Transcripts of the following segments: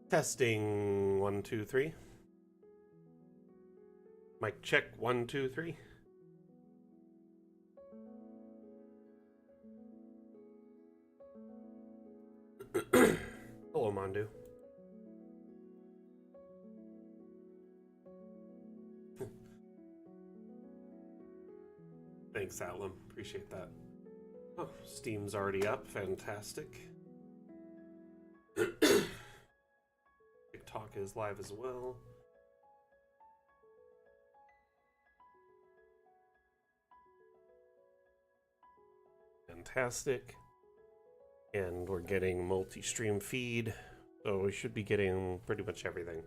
Testing 1, 2, 3. Mic check 1, 2, 3. Hello, Mondu. Thanks, Atlam. Appreciate that. Oh, Steam's already up. Fantastic. TikTok is live as well. Fantastic. And we're getting multi-stream feed, so we should be getting pretty much everything.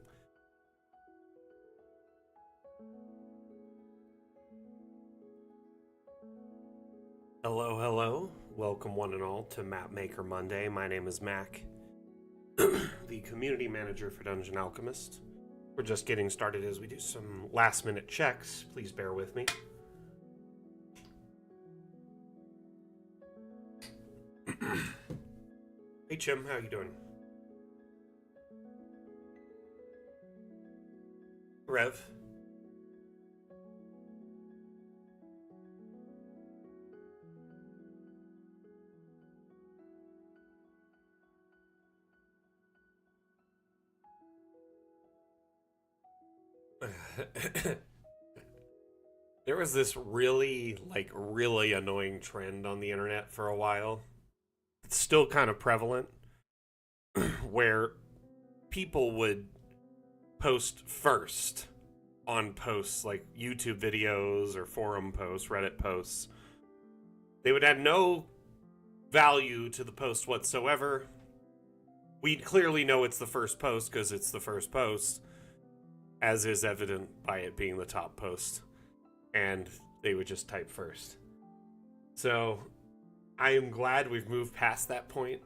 Hello, hello. Welcome one and all to Mapmaker Monday. My name is Mac, the community manager for Dungeon Alchemist. We're just getting started as we do some last-minute checks. Please bear with me. Hey, Chim, how you doing? Rev? There was this really annoying trend on the internet for a while. It's still kind of prevalent, where people would post first on posts like YouTube videos or forum posts, Reddit posts. They would add no value to the post whatsoever. We clearly know it's the first post because it's the first post, as is evident by it being the top post. And they would just type first. So I am glad we've moved past that point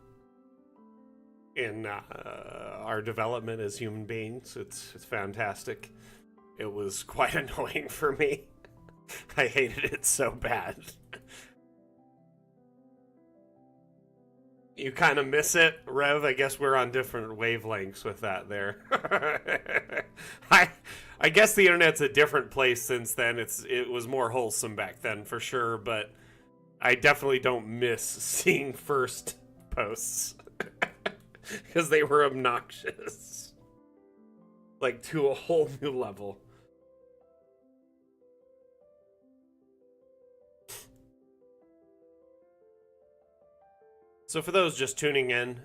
in our development as human beings. It's fantastic. It was quite annoying for me. I hated it so bad. You kind of miss it, Rev. I guess we're on different wavelengths with that there. I guess the internet's a different place since then. It was more wholesome back then for sure, but I definitely don't miss seeing first posts because they were obnoxious, like to a whole new level. So for those just tuning in,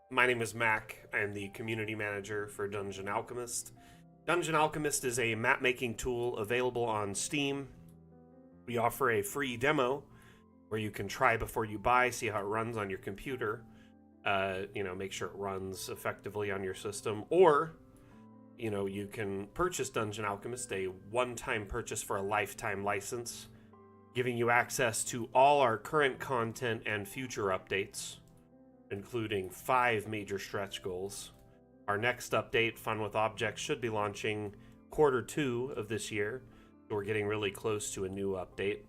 my name is Mac. I am the community manager for Dungeon Alchemist. Dungeon Alchemist is a map-making tool available on Steam. We offer a free demo where you can try before you buy, see how it runs on your computer, make sure it runs effectively on your system, or, you can purchase Dungeon Alchemist, a one-time purchase for a lifetime license, giving you access to all our current content and future updates, including 5 major stretch goals. Our next update, Fun with Objects, should be launching Q2 of this year. So we're getting really close to a new update.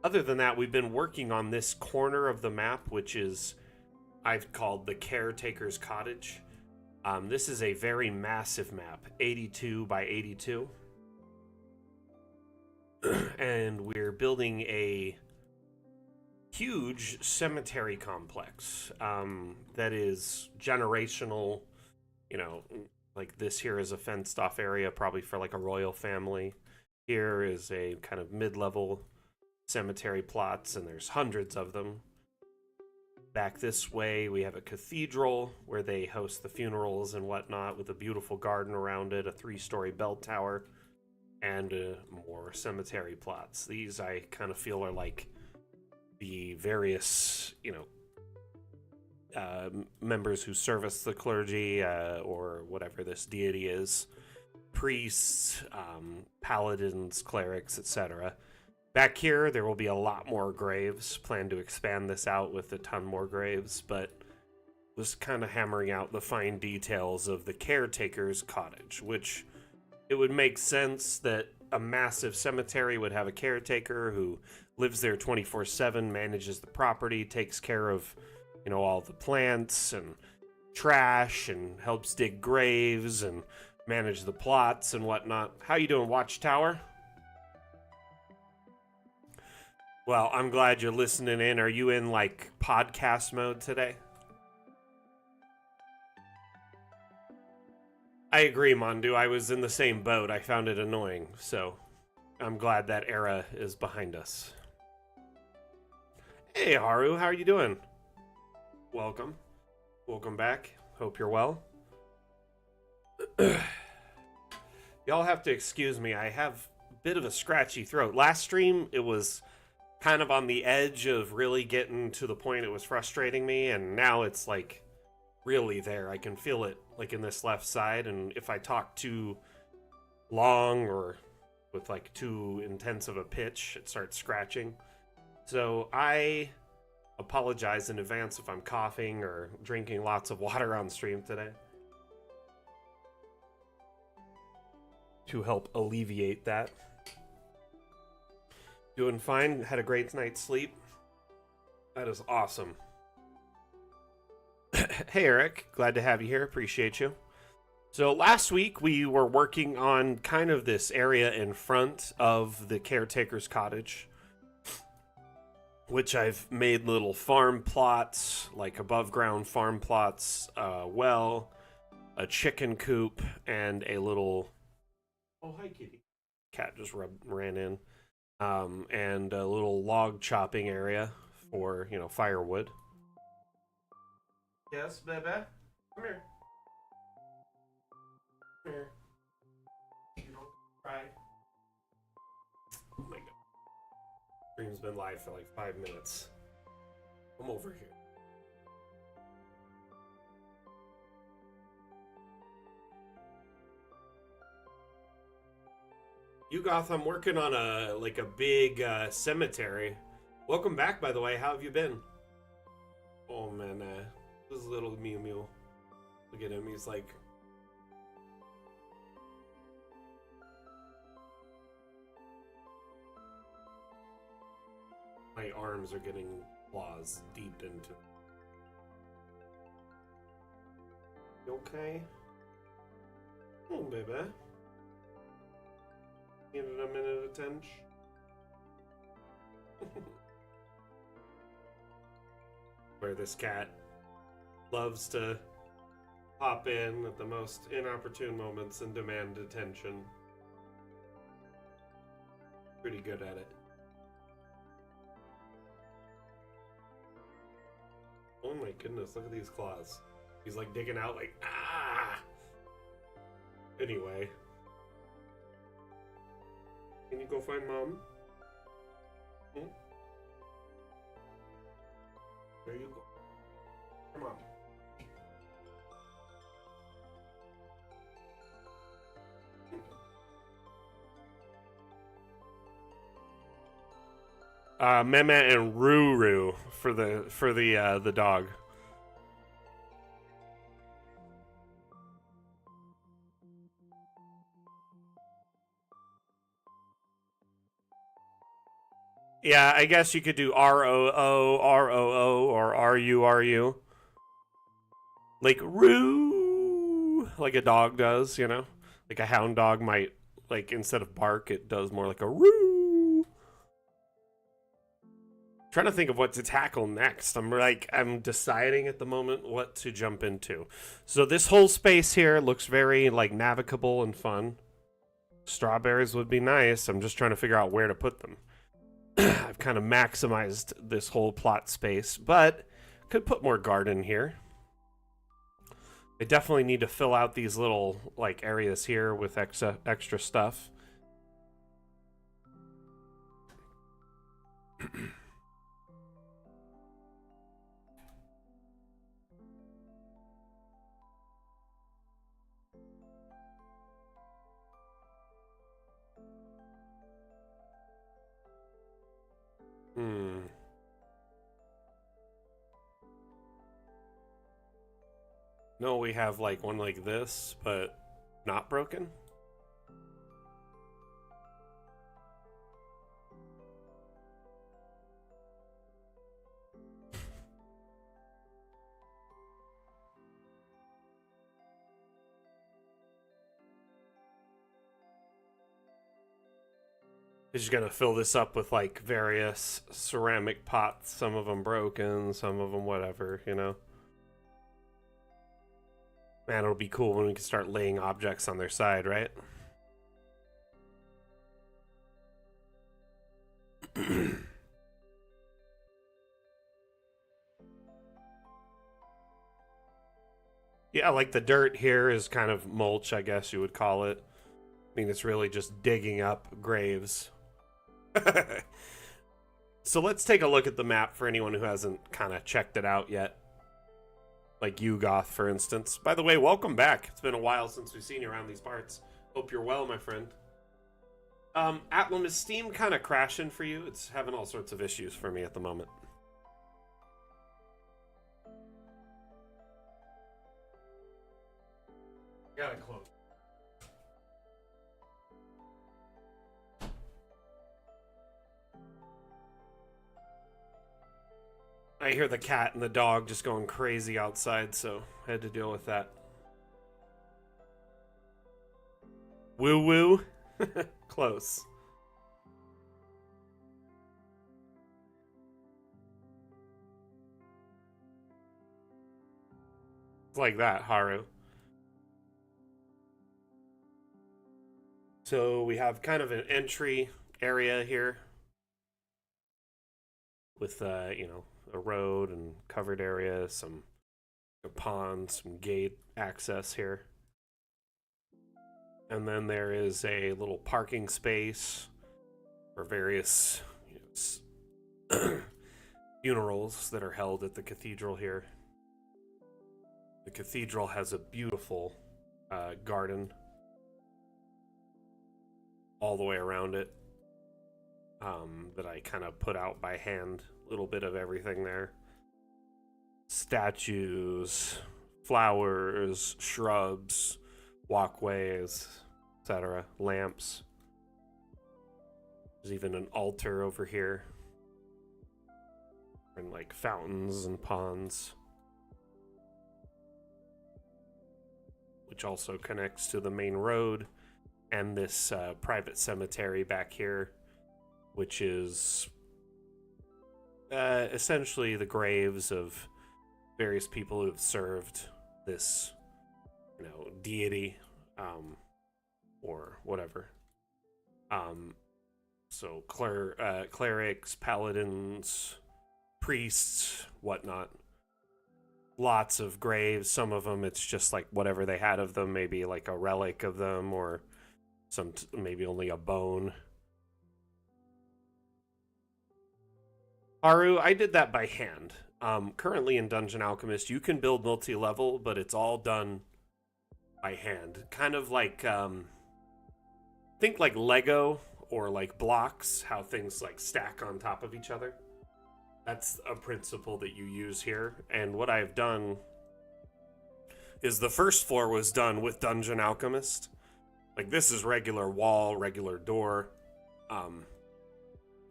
Other than that, we've been working on this corner of the map, which is I've called the Caretaker's Cottage. This is a very massive map, 82 by 82. And we're building a huge cemetery complex that is generational. Like this here is a fenced off area, probably for like a royal family. Here is a kind of mid-level cemetery plots, and there's hundreds of them. Back this way, we have a cathedral where they host the funerals and whatnot, with a beautiful garden around it, a 3-story bell tower, and more cemetery plots. These I kind of feel are like the various, members who service the clergy or whatever this deity is. Priests, paladins, clerics, etc. Back here, there will be a lot more graves. Plan to expand this out with a ton more graves, but was kind of hammering out the fine details of the Caretaker's Cottage, which it would make sense that a massive cemetery would have a caretaker who lives there 24/7, manages the property, takes care of, all the plants, and trash and helps dig graves and manage the plots and whatnot. How you doing, Watchtower? Well, I'm glad you're listening in. Are you in, like, podcast mode today? I agree, Mondu. I was in the same boat. I found it annoying, so I'm glad that era is behind us. Hey, Haru, how are you doing? Welcome. Welcome back. Hope you're well. Y'all have to excuse me. I have a bit of a scratchy throat. Last stream, it was kind of on the edge of really getting to the point it was frustrating me, and now it's like really there. I can feel it like in this left side, and if I talk too long or with like too intense of a pitch, it starts scratching. So I apologize in advance if I'm coughing or drinking lots of water on stream today, to help alleviate that. Doing fine. Had a great night's sleep. That is awesome. Hey, Eric. Glad to have you here. Appreciate you. So last week we were working on kind of this area in front of the caretaker's cottage, which I've made little farm plots, like above ground farm plots, well, a chicken coop, and a little... Oh, hi, kitty. Cat just ran in. And a little log chopping area for, you know, firewood. Yes, baby? Come here. Come here. You don't cry. Oh my god. Stream's been live for like 5 minutes. Come over here. Ugoth, I'm working on a big cemetery. Welcome back, by the way. How have you been? Oh man, this little Mew Mew. Look at him. He's like... My arms are getting claws deep into... You okay? Oh, baby. Needed a minute of attention. Where this cat loves to hop in at the most inopportune moments and demand attention. Pretty good at it. Oh my goodness, look at these claws. He's like digging out like, ah! Anyway. Can you go find Mom? Hmm? There you go. Come on. Meme and Ruru for the dog. Yeah, I guess you could do ROO, ROO, or RU. Like, roo! Like a dog does, you know? Like a hound dog might, like, instead of bark, it does more like a roo! Trying to think of what to tackle next. I'm deciding at the moment what to jump into. So this whole space here looks very, like, navigable and fun. Strawberries would be nice. I'm just trying to figure out where to put them. I've kind of maximized this whole plot space, but could put more garden here. I definitely need to fill out these little like areas here with extra stuff. No, we have like one like this, but not broken. He's gonna fill this up with like various ceramic pots, some of them broken, some of them whatever, you know. Man, it'll be cool when we can start laying objects on their side, right? Yeah, like the dirt here is kind of mulch, I guess you would call it. I mean, it's really just digging up graves. So let's take a look at the map for anyone who hasn't kind of checked it out yet. Like you, Goth, for instance. By the way, welcome back. It's been a while since we've seen you around these parts. Hope you're well, my friend. Atlam, is Steam kind of crashing for you? It's having all sorts of issues for me at the moment. Gotta close. I hear the cat and the dog just going crazy outside, so I had to deal with that. Woo woo? Close. It's like that, Haru. So we have kind of an entry area here with, you know, a road and covered area, some pond, some gate access here. And then there is a little parking space for various, you know, funerals that are held at the cathedral here. The cathedral has a beautiful garden all the way around it that I kind of put out by hand. A little bit of everything there. Statues, flowers, shrubs, walkways, etc. Lamps. There's even an altar over here. And like fountains and ponds. Which also connects to the main road. And this private cemetery back here. Which is essentially the graves of various people who have served this, you know, deity, or whatever. So clerics, paladins, priests, whatnot. Lots of graves. Some of them, it's just like whatever they had of them, maybe like a relic of them, or maybe only a bone. Haru, I did that by hand. Currently in Dungeon Alchemist, you can build multi-level, but it's all done by hand. Kind of like, think like Lego or like blocks, how things like stack on top of each other. That's a principle that you use here. And what I've done is the first floor was done with Dungeon Alchemist. Like this is regular wall, regular door,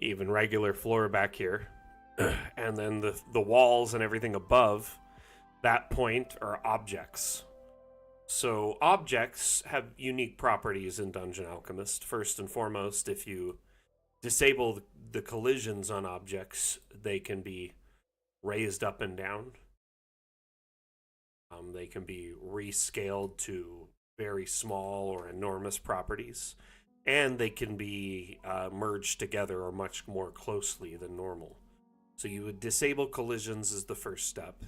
even regular floor back here. And then the walls and everything above that point are objects. So objects have unique properties in Dungeon Alchemist. First and foremost, if you disable the collisions on objects, they can be raised up and down. They can be rescaled to very small or enormous properties. And they can be merged together or much more closely than normal. So you would disable collisions as the first step.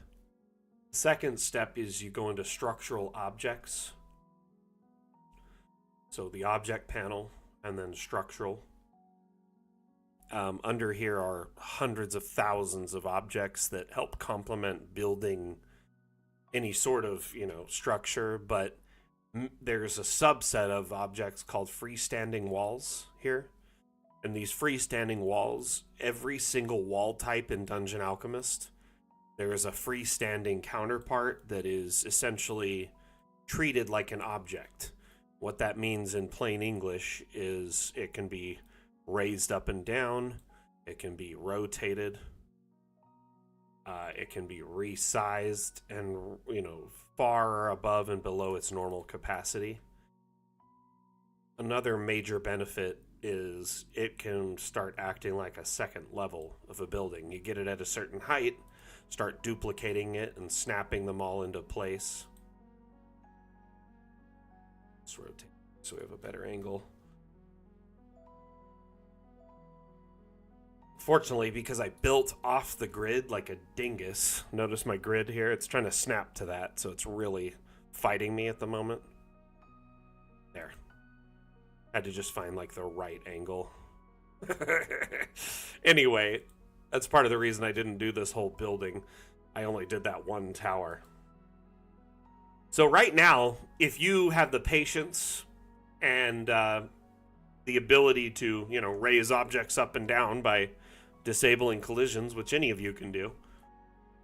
The second step is you go into structural objects. So the object panel and then structural. Under here are hundreds of thousands of objects that help complement building any sort of, you know, structure, but there's a subset of objects called freestanding walls here. And these freestanding walls, every single wall type in Dungeon Alchemist, there is a freestanding counterpart that is essentially treated like an object. What that means in plain English is it can be raised up and down, it can be rotated, it can be resized and, you know, far above and below its normal capacity. Another major benefit is it can start acting like a second level of a building. You get it at a certain height, start duplicating it and snapping them all into place. Let's rotate so we have a better angle. Fortunately, because I built off the grid like a dingus, notice my grid here? It's trying to snap to that, so it's really fighting me at the moment. There. Had to just find like the right angle. Anyway, that's part of the reason I didn't do this whole building. I only did that one tower. So right now, if you have the patience and the ability to, raise objects up and down by disabling collisions, which any of you can do,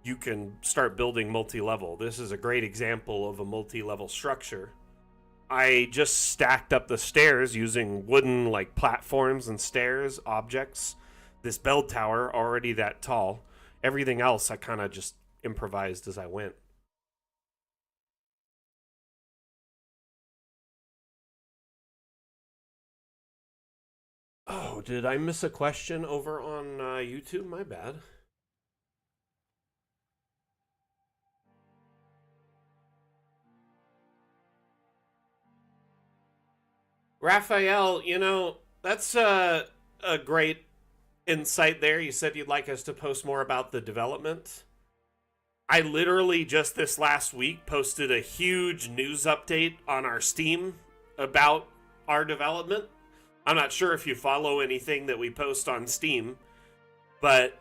you can start building multi-level. This is a great example of a multi-level structure. I just stacked up the stairs using wooden like platforms and stairs, objects. This bell tower already that tall. Everything else I kind of just improvised as I went. Oh, did I miss a question over on YouTube? My bad. Raphael, that's a great insight there. You said you'd like us to post more about the development. I literally just this last week posted a huge news update on our Steam about our development. I'm not sure if you follow anything that we post on Steam, but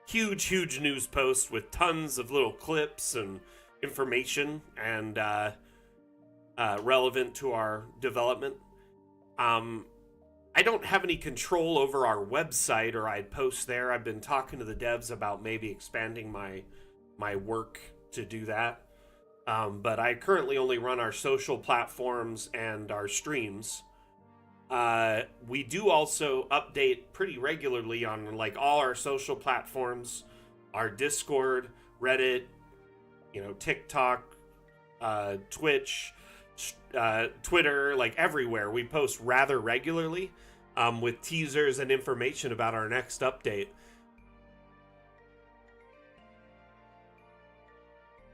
huge news post with tons of little clips and information and relevant to our development. I don't have any control over our website, or I'd post there. I've been talking to the devs about maybe expanding my work to do that. But I currently only run our social platforms and our streams. We do also update pretty regularly on like all our social platforms, our Discord, Reddit, TikTok, Twitch, Twitter, like everywhere. We post rather regularly with teasers and information about our next update.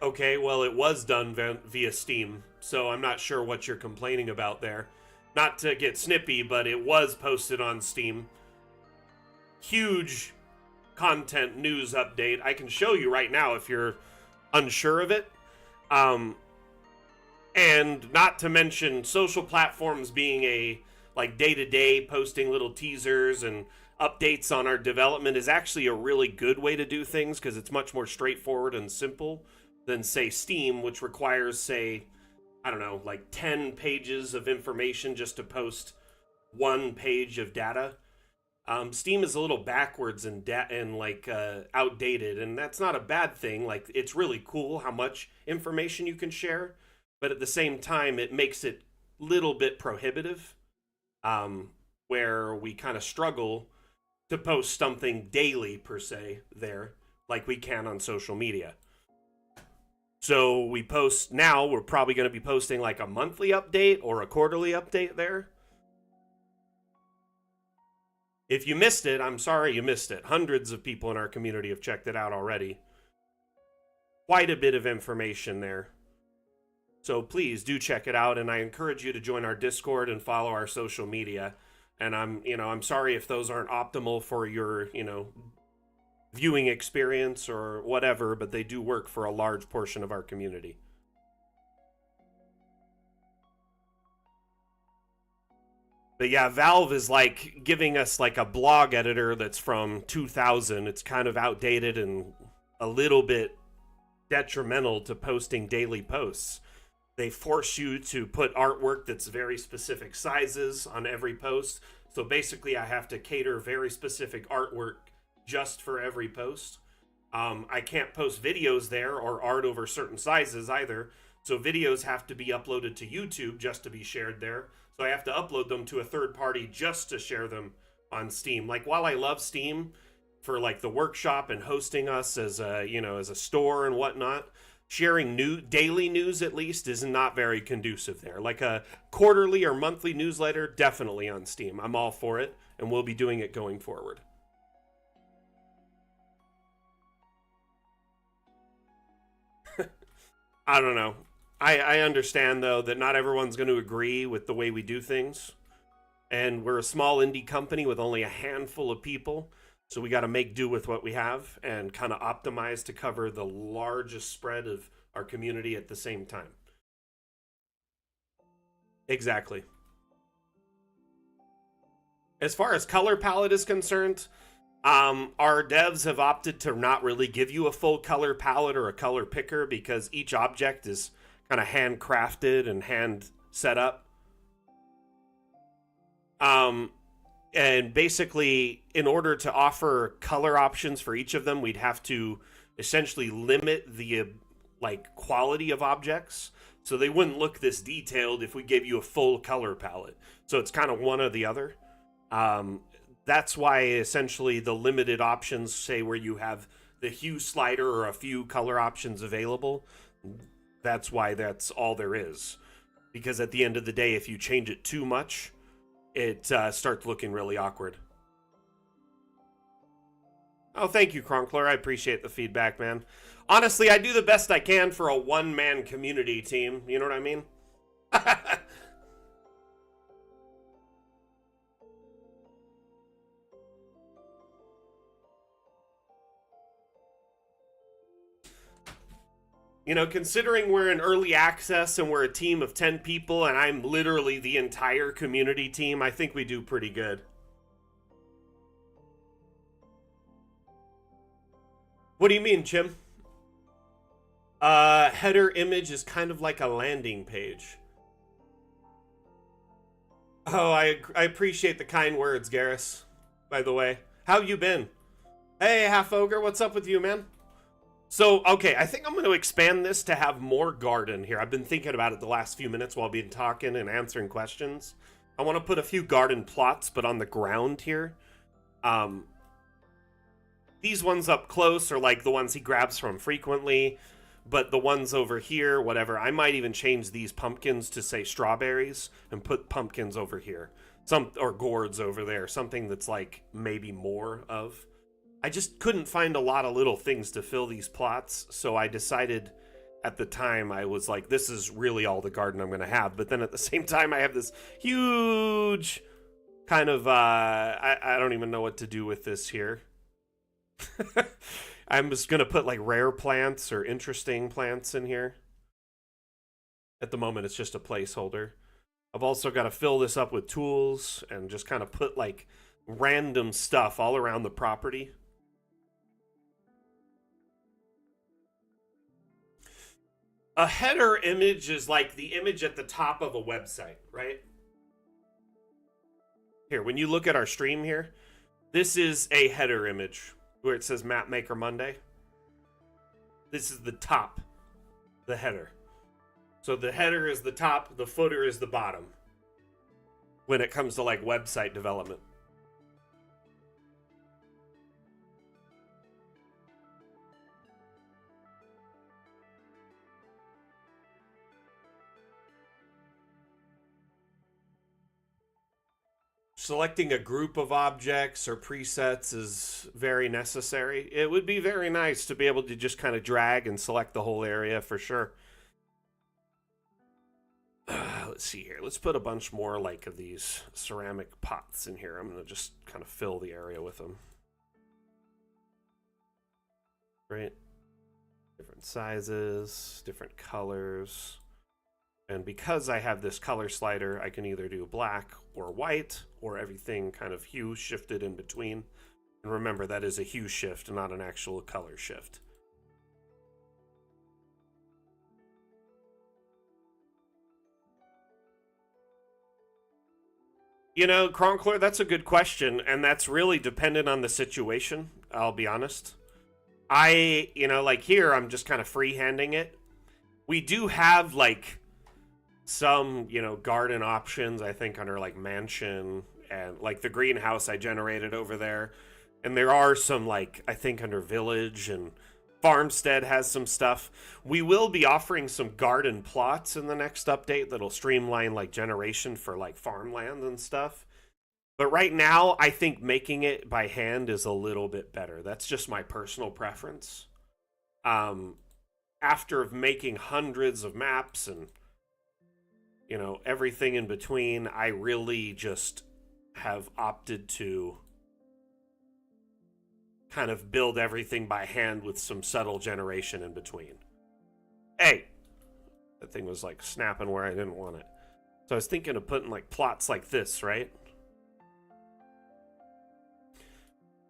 Okay, well, it was done via Steam, so I'm not sure what you're complaining about there. Not to get snippy, but it was posted on Steam. Huge content news update. I can show you right now if you're unsure of it. And not to mention social platforms being a like day-to-day posting little teasers and updates on our development is actually a really good way to do things because it's much more straightforward and simple than, say, Steam, which requires, say, I don't know, like 10 pages of information just to post one page of data. Steam is a little backwards and outdated, and that's not a bad thing. Like, it's really cool how much information you can share, but at the same time, it makes it a little bit prohibitive, where we kind of struggle to post something daily, per se, there, like we can on social media. So we post now, we're probably going to be posting like a monthly update or a quarterly update there. If you missed it, I'm sorry you missed it. Hundreds of people in our community have checked it out already. Quite a bit of information there. So please do check it out, and I encourage you to join our Discord and follow our social media. And I'm sorry if those aren't optimal for your, viewing experience or whatever, but they do work for a large portion of our community. But yeah, Valve is like giving us like a blog editor that's from 2000. It's kind of outdated and a little bit detrimental to posting daily posts. They force you to put artwork that's very specific sizes on every post. So basically, I have to cater very specific artwork just for every post. I can't post videos there or art over certain sizes either. So videos have to be uploaded to YouTube just to be shared there. So I have to upload them to a third party just to share them on Steam. Like, while I love Steam for like the workshop and hosting us as a, as a store and whatnot, sharing new daily news at least is not very conducive there. Like a quarterly or monthly newsletter, definitely on Steam. I'm all for it, and we'll be doing it going forward. I don't know. I understand though that not everyone's going to agree with the way we do things, and we're a small indie company with only a handful of people, so we got to make do with what we have and kind of optimize to cover the largest spread of our community at the same time. Exactly. As far as color palette is concerned, our devs have opted to not really give you a full color palette or a color picker because each object is kind of handcrafted and hand set up. Um, and basically, in order to offer color options for each of them, we'd have to essentially limit the like quality of objects, so they wouldn't look this detailed if we gave you a full color palette. So it's kind of one or the other. Um, that's why essentially the limited options, say where you have the hue slider or a few color options available, that's why that's all there is. Because at the end of the day, if you change it too much, it starts looking really awkward. Oh, thank you, Cronkler. I appreciate the feedback, man. Honestly, I do the best I can for a one-man community team. You know what I mean? You know, considering we're in early access and we're a team of 10 people and I'm literally the entire community team, I think we do pretty good. What do you mean, Chim? Header image is kind of like a landing page. Oh, I appreciate the kind words, Garrus, by the way. How you been? Hey, Half Ogre, what's up with you, man? So, okay, I think I'm going to expand this to have more garden here. I've been thinking about it the last few minutes while I've been talking and answering questions. I want to put a few garden plots, but on the ground here. Um, these ones up close are like the ones he grabs from frequently, but the ones over here, whatever, I might even change these pumpkins to say strawberries and put pumpkins over here. Or gourds over there, something that's like maybe more of. I just couldn't find a lot of little things to fill these plots, so I decided at the time, I was like, this is really all the garden I'm going to have. But then at the same time, I have this huge kind of, I don't even know what to do with this here. I'm just going to put like rare plants or interesting plants in here. At the moment, it's just a placeholder. I've also got to fill this up with tools and just kind of put like random stuff all around the property. A header image is like the image at the top of a website, right? Here, when you look at our stream here, this is a header image where it says Mapmaker Monday. This is the top, the header. So the header is the top, the footer is the bottom when it comes to like website development. Selecting a group of objects or presets is very necessary. It would be very nice to be able to just kind of drag and select the whole area for sure. Let's see here. Let's put a bunch more like of these ceramic pots in here. I'm going to just kind of fill the area with them. Right? Different sizes, different colors. And because I have this color slider, I can either do black or white, or everything kind of hue shifted in between. And remember, that is a hue shift, not an actual color shift. You know, Cronkler, that's a good question, and that's really dependent on the situation, I'll be honest. Like here, I'm just kind of freehanding it. We do have, like, some, garden options, I think, under, like, mansion and, like, the greenhouse I generated over there. And there are some, like, I think under village and Farmstead has some stuff. We will be offering some garden plots in the next update that'll streamline like generation for like farmland and stuff. But right now, I think making it by hand is a little bit better. That's just my personal preference. Um, After making hundreds of maps and everything in between, I really just have opted to kind of build everything by hand with some subtle generation in between. Hey, that thing was like snapping where I didn't want it. So I was thinking of putting like plots like this, right?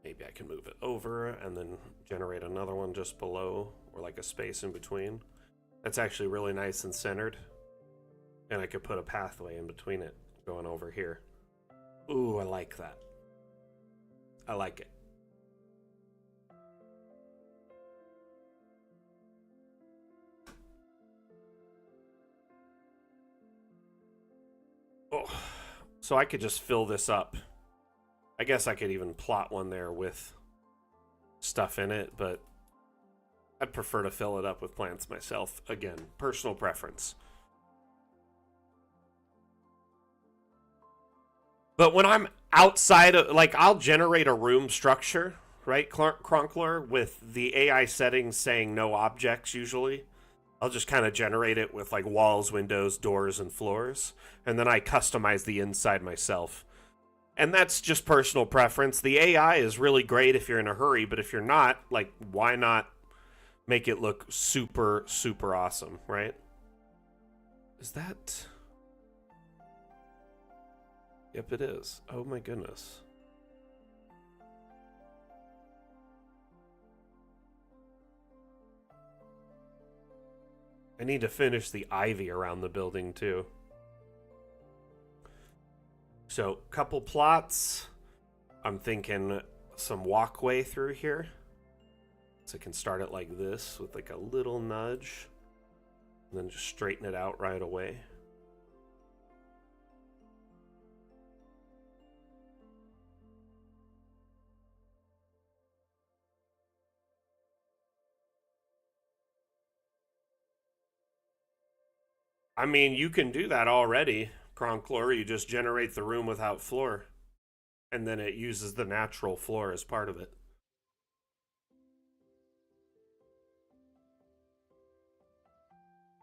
Maybe I can move it over and then generate another one just below, or like a space in between. That's actually really nice and centered. And I could put a pathway in between it going over here. Ooh, I like that. I like it. Oh, so I could just fill this up. I guess I could even plot one there with stuff in it, but I'd prefer to fill it up with plants myself. Again, personal preference. But when I'm outside of, like, I'll generate a room structure, right, Cronkler, with the AI settings saying no objects usually. I'll just kind of generate it with like walls, windows, doors, and floors. And then I customize the inside myself. And that's just personal preference. The AI is really great if you're in a hurry, but if you're not, like, why not make it look super, super awesome, right? Is that... Yep, it is. Oh my goodness. I need to finish the ivy around the building too. So, couple plots. I'm thinking some walkway through here. So I can start it like this with like a little nudge. And then just straighten it out right away. I mean, you can do that already, Cronkler. You just generate the room without floor. And then it uses the natural floor as part of it.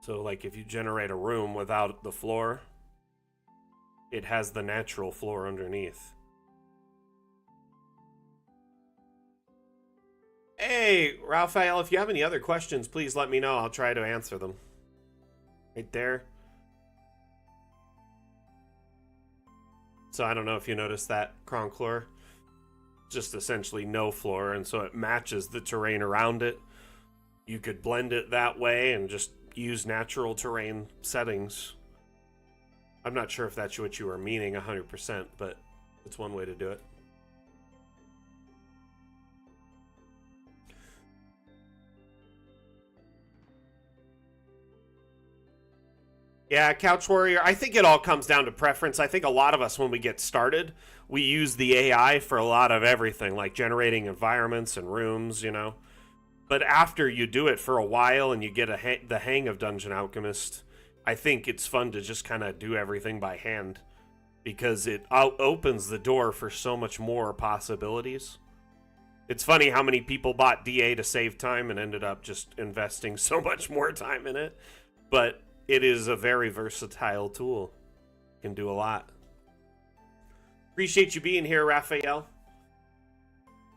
So, like, if you generate a room without the floor, it has the natural floor underneath. Hey, Raphael, if you have any other questions, please let me know. I'll try to answer them. Right there. So I don't know if you noticed that, Cronkler. Just essentially no floor, and so it matches the terrain around it. You could blend it that way and just use natural terrain settings. I'm not sure if that's what you were meaning 100%, but it's one way to do it. Yeah, Couch Warrior, I think it all comes down to preference. I think a lot of us, when we get started, we use the AI for a lot of everything, like generating environments and rooms, But after you do it for a while and you get the hang of Dungeon Alchemist, I think it's fun to just kind of do everything by hand because it opens the door for so much more possibilities. It's funny how many people bought DA to save time and ended up just investing so much more time in it. But it is a very versatile tool. Can do a lot. Appreciate you being here, Raphael.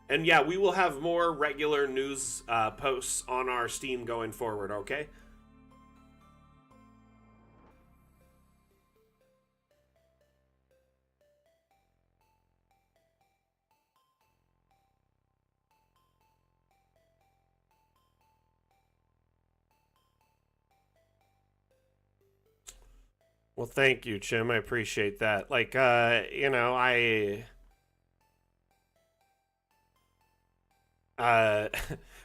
And yeah, we will have more regular news posts on our Steam going forward, okay? Well, thank you, Chim. I appreciate that. Like, uh,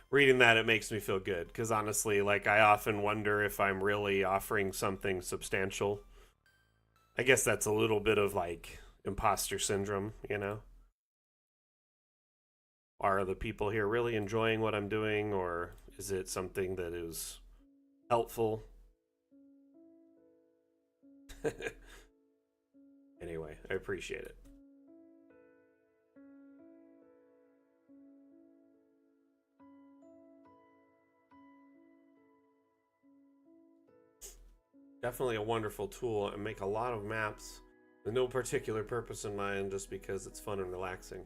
reading that, it makes me feel good. Because honestly, like, I often wonder if I'm really offering something substantial. I guess that's a little bit of, like, imposter syndrome, Are the people here really enjoying what I'm doing, or is it something that is helpful? Anyway, I appreciate it. Definitely a wonderful tool. I make a lot of maps with no particular purpose in mind, just because it's fun and relaxing.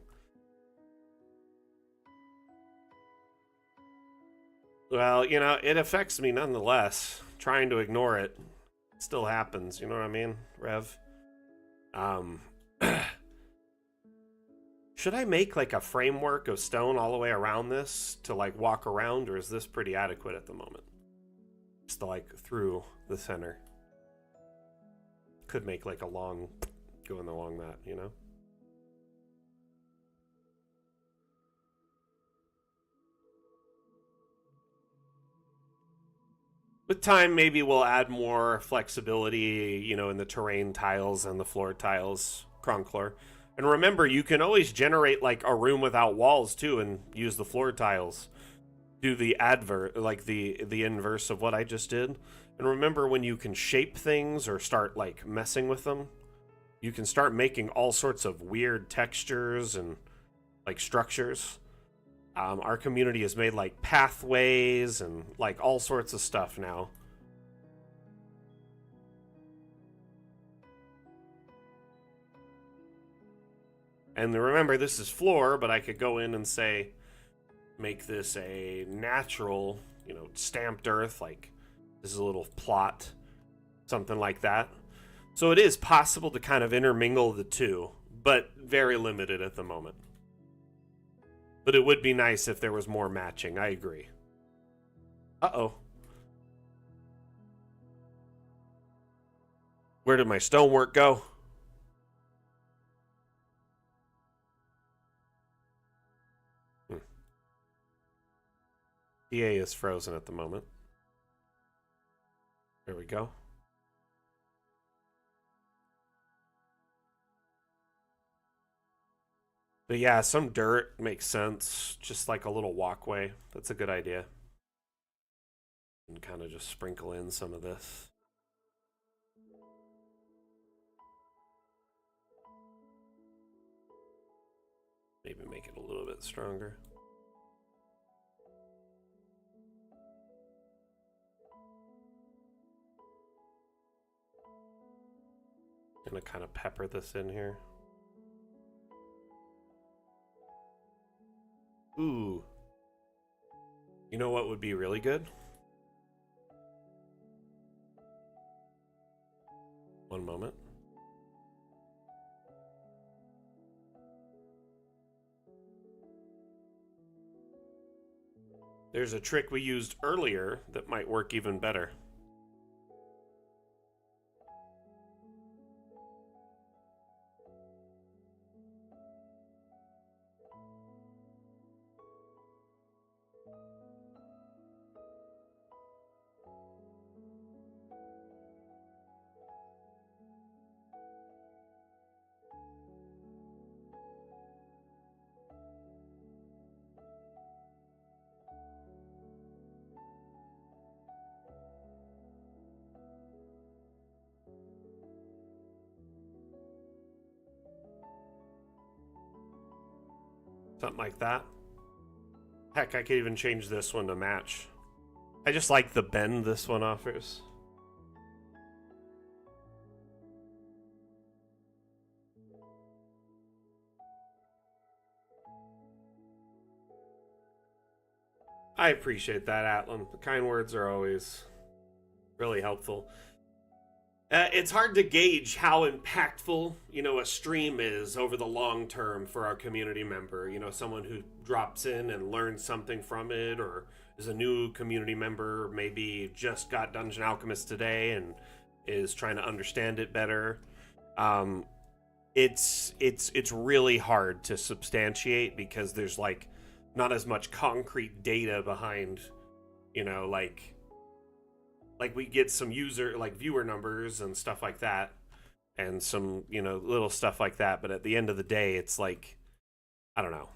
Well, it affects me nonetheless. Trying to ignore it still happens, you know what I mean, Rev? Um, should I make like a framework of stone all the way around this to like walk around, or is this pretty adequate at the moment? Just to like through the center. Could make like a long, going along that, With time, maybe we'll add more flexibility, in the terrain tiles and the floor tiles, Cronclor. And remember, you can always generate like a room without walls too, and use the floor tiles. Do the advert, like the inverse of what I just did. And remember, when you can shape things or start like messing with them, you can start making all sorts of weird textures and like structures. Our community has made like pathways and like all sorts of stuff now. And remember, this is floor, but I could go in and say, make this a natural, stamped earth, like this is a little plot, something like that. So it is possible to kind of intermingle the two, but very limited at the moment. But it would be nice if there was more matching. I agree. Uh-oh. Where did my stonework go? EA is frozen at the moment. There we go. But yeah, some dirt makes sense. Just like a little walkway. That's a good idea. And kind of just sprinkle in some of this. Maybe make it a little bit stronger. Gonna kind of pepper this in here. Ooh. You know what would be really good? One moment. There's a trick we used earlier that might work even better. Something like that. Heck, I could even change this one to match. I just like the bend this one offers. I appreciate that, Atlan. The kind words are always really helpful. It's hard to gauge how impactful, a stream is over the long term for our community member. Someone who drops in and learns something from it, or is a new community member, maybe just got Dungeon Alchemist today and is trying to understand it better. It's really hard to substantiate because there's like not as much concrete data behind, like we get some user like viewer numbers and stuff like that, and some little stuff like that. But at the end of the day, it's like, I don't know.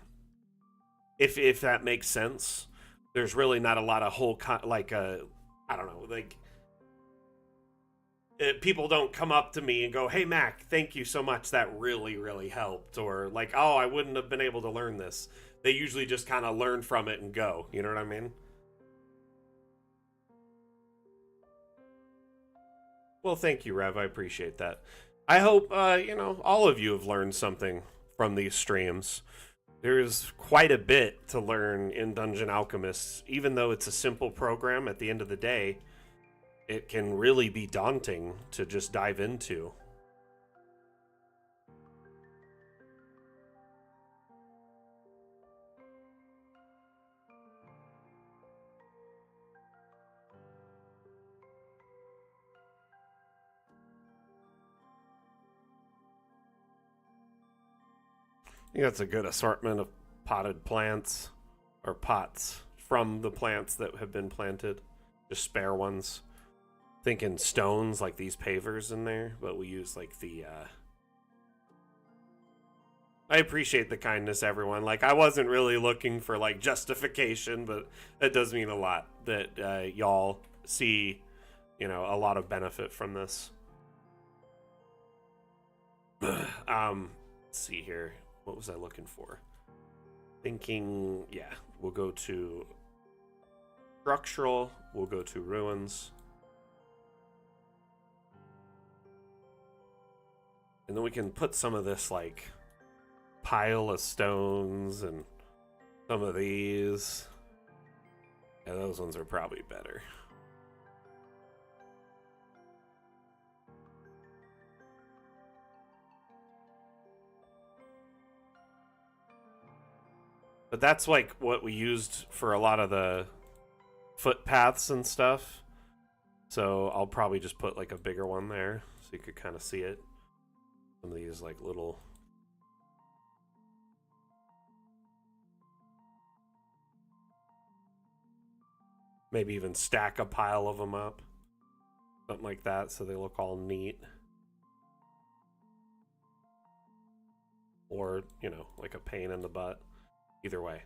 if that makes sense. There's really not a lot of I don't know, like people don't come up to me and go, "Hey Mac, thank you so much. That really helped." Or like, "Oh, I wouldn't have been able to learn this." They usually just kind of learn from it and go. You know what I mean? Well, thank you, Rev. I appreciate that. I hope all of you have learned something from these streams. There's quite a bit to learn in Dungeon Alchemist, even though it's a simple program. At the end of the day, it can really be daunting to just dive into. I think that's a good assortment of potted plants or pots from the plants that have been planted, just spare ones. Thinking stones like these pavers in there, but we use like the I appreciate the kindness, everyone. Like, I wasn't really looking for like justification, but that does mean a lot that y'all see, a lot of benefit from this. Let's see here. What was I looking for? Thinking, yeah, we'll go to structural. We'll go to ruins. And then we can put some of this like pile of stones and some of these. Yeah, those ones are probably better. But that's like what we used for a lot of the footpaths and stuff. So I'll probably just put like a bigger one there so you could kind of see it. Some of these like little. Maybe even stack a pile of them up. Something like that so they look all neat. Or, like a pain in the butt. Either way.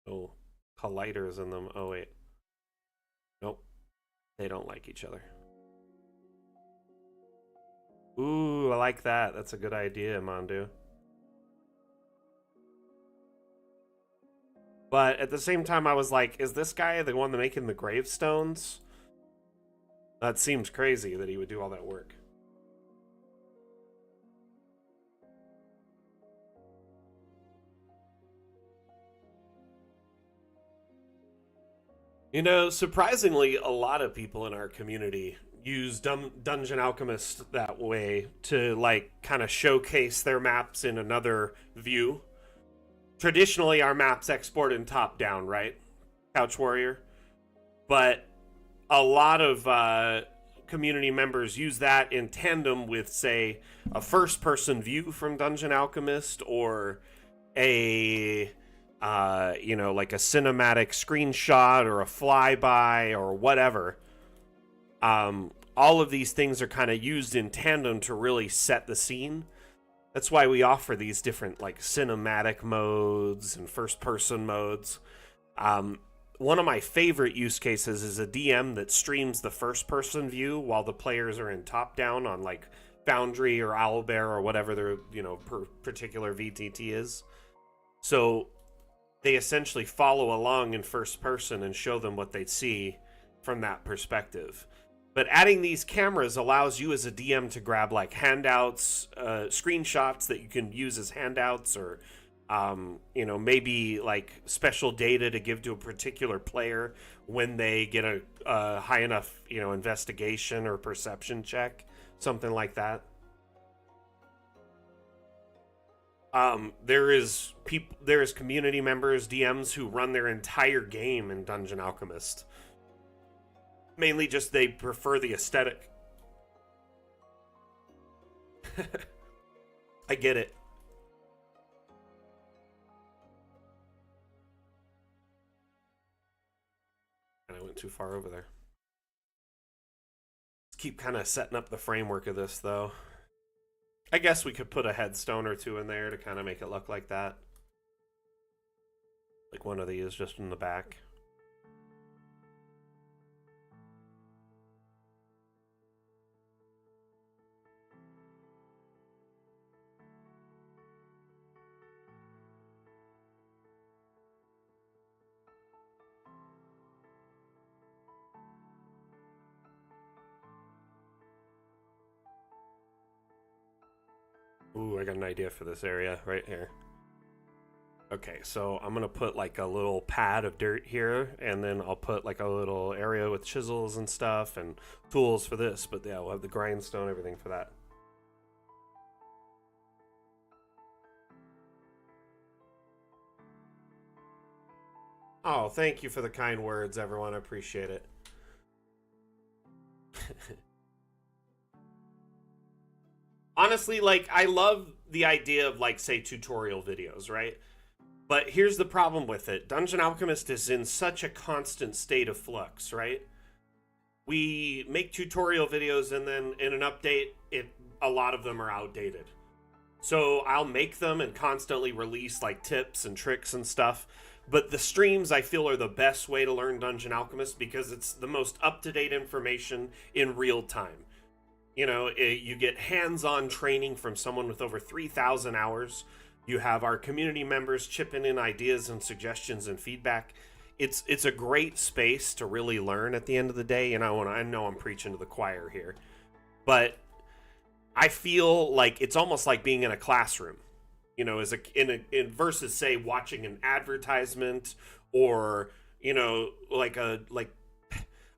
Oh, colliders in them. Oh, wait. Nope. They don't like each other. Ooh, I like that. That's a good idea, Mandu. But at the same time, I was like, is this guy the one making the gravestones? That seems crazy that he would do all that work. Surprisingly, a lot of people in our community use Dungeon Alchemist that way to, like, kind of showcase their maps in another view. Traditionally, our maps export in top down, right? Couch Warrior. But a lot of community members use that in tandem with, say, a first person view from Dungeon Alchemist or a like a cinematic screenshot or a flyby or whatever. All of these things are kind of used in tandem to really set the scene. That's why we offer these different like cinematic modes and first person modes. One of my favorite use cases is a DM that streams the first person view while the players are in top down on like Foundry or Owlbear or whatever their particular VTT is. So they essentially follow along in first person and show them what they see from that perspective. But adding these cameras allows you as a DM to grab like handouts, screenshots that you can use as handouts, or maybe like special data to give to a particular player when they get a high enough investigation or perception check, something like that. There is community members, DMs who run their entire game in Dungeon Alchemist. Mainly just they prefer the aesthetic. I get it. And I went too far over there. Let's keep kind of setting up the framework of this though. I guess we could put a headstone or two in there to kind of make it look like that. Like one of these just in the back. Ooh, I got an idea for this area right here. Okay, so I'm gonna put like a little pad of dirt here, and then I'll put like a little area with chisels and stuff and tools for this. But yeah, we'll have the grindstone, everything for that. Oh, thank you for the kind words, everyone. I appreciate it. Honestly, like I love the idea of like say tutorial videos, right? But here's the problem with it. Dungeon Alchemist is in such a constant state of flux, right? We make tutorial videos and then in an update, it a lot of them are outdated. So I'll make them and constantly release like tips and tricks and stuff. But the streams I feel are the best way to learn Dungeon Alchemist because it's the most up-to-date information in real time. You get hands-on training from someone with over 3,000 hours. You have our community members chipping in ideas and suggestions and feedback. It's a great space to really learn at the end of the day. And I know I'm preaching to the choir here, but I feel like it's almost like being in a classroom. As in versus say watching an advertisement or like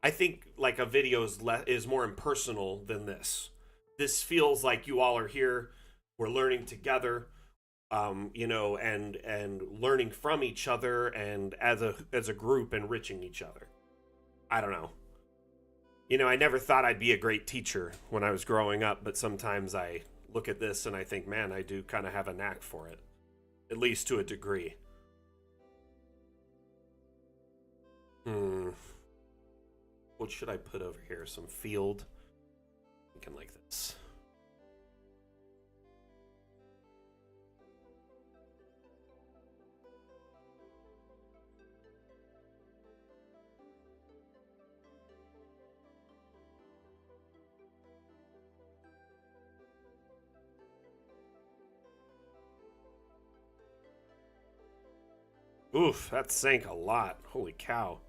I think like a video is more impersonal than this. This feels like you all are here. We're learning together, and learning from each other, and as a group, enriching each other. I don't know. I never thought I'd be a great teacher when I was growing up, but sometimes I look at this and I think, man, I do kind of have a knack for it, at least to a degree. Hmm. What should I put over here? Some field. Thinking like this. Oof, that sank a lot. Holy cow.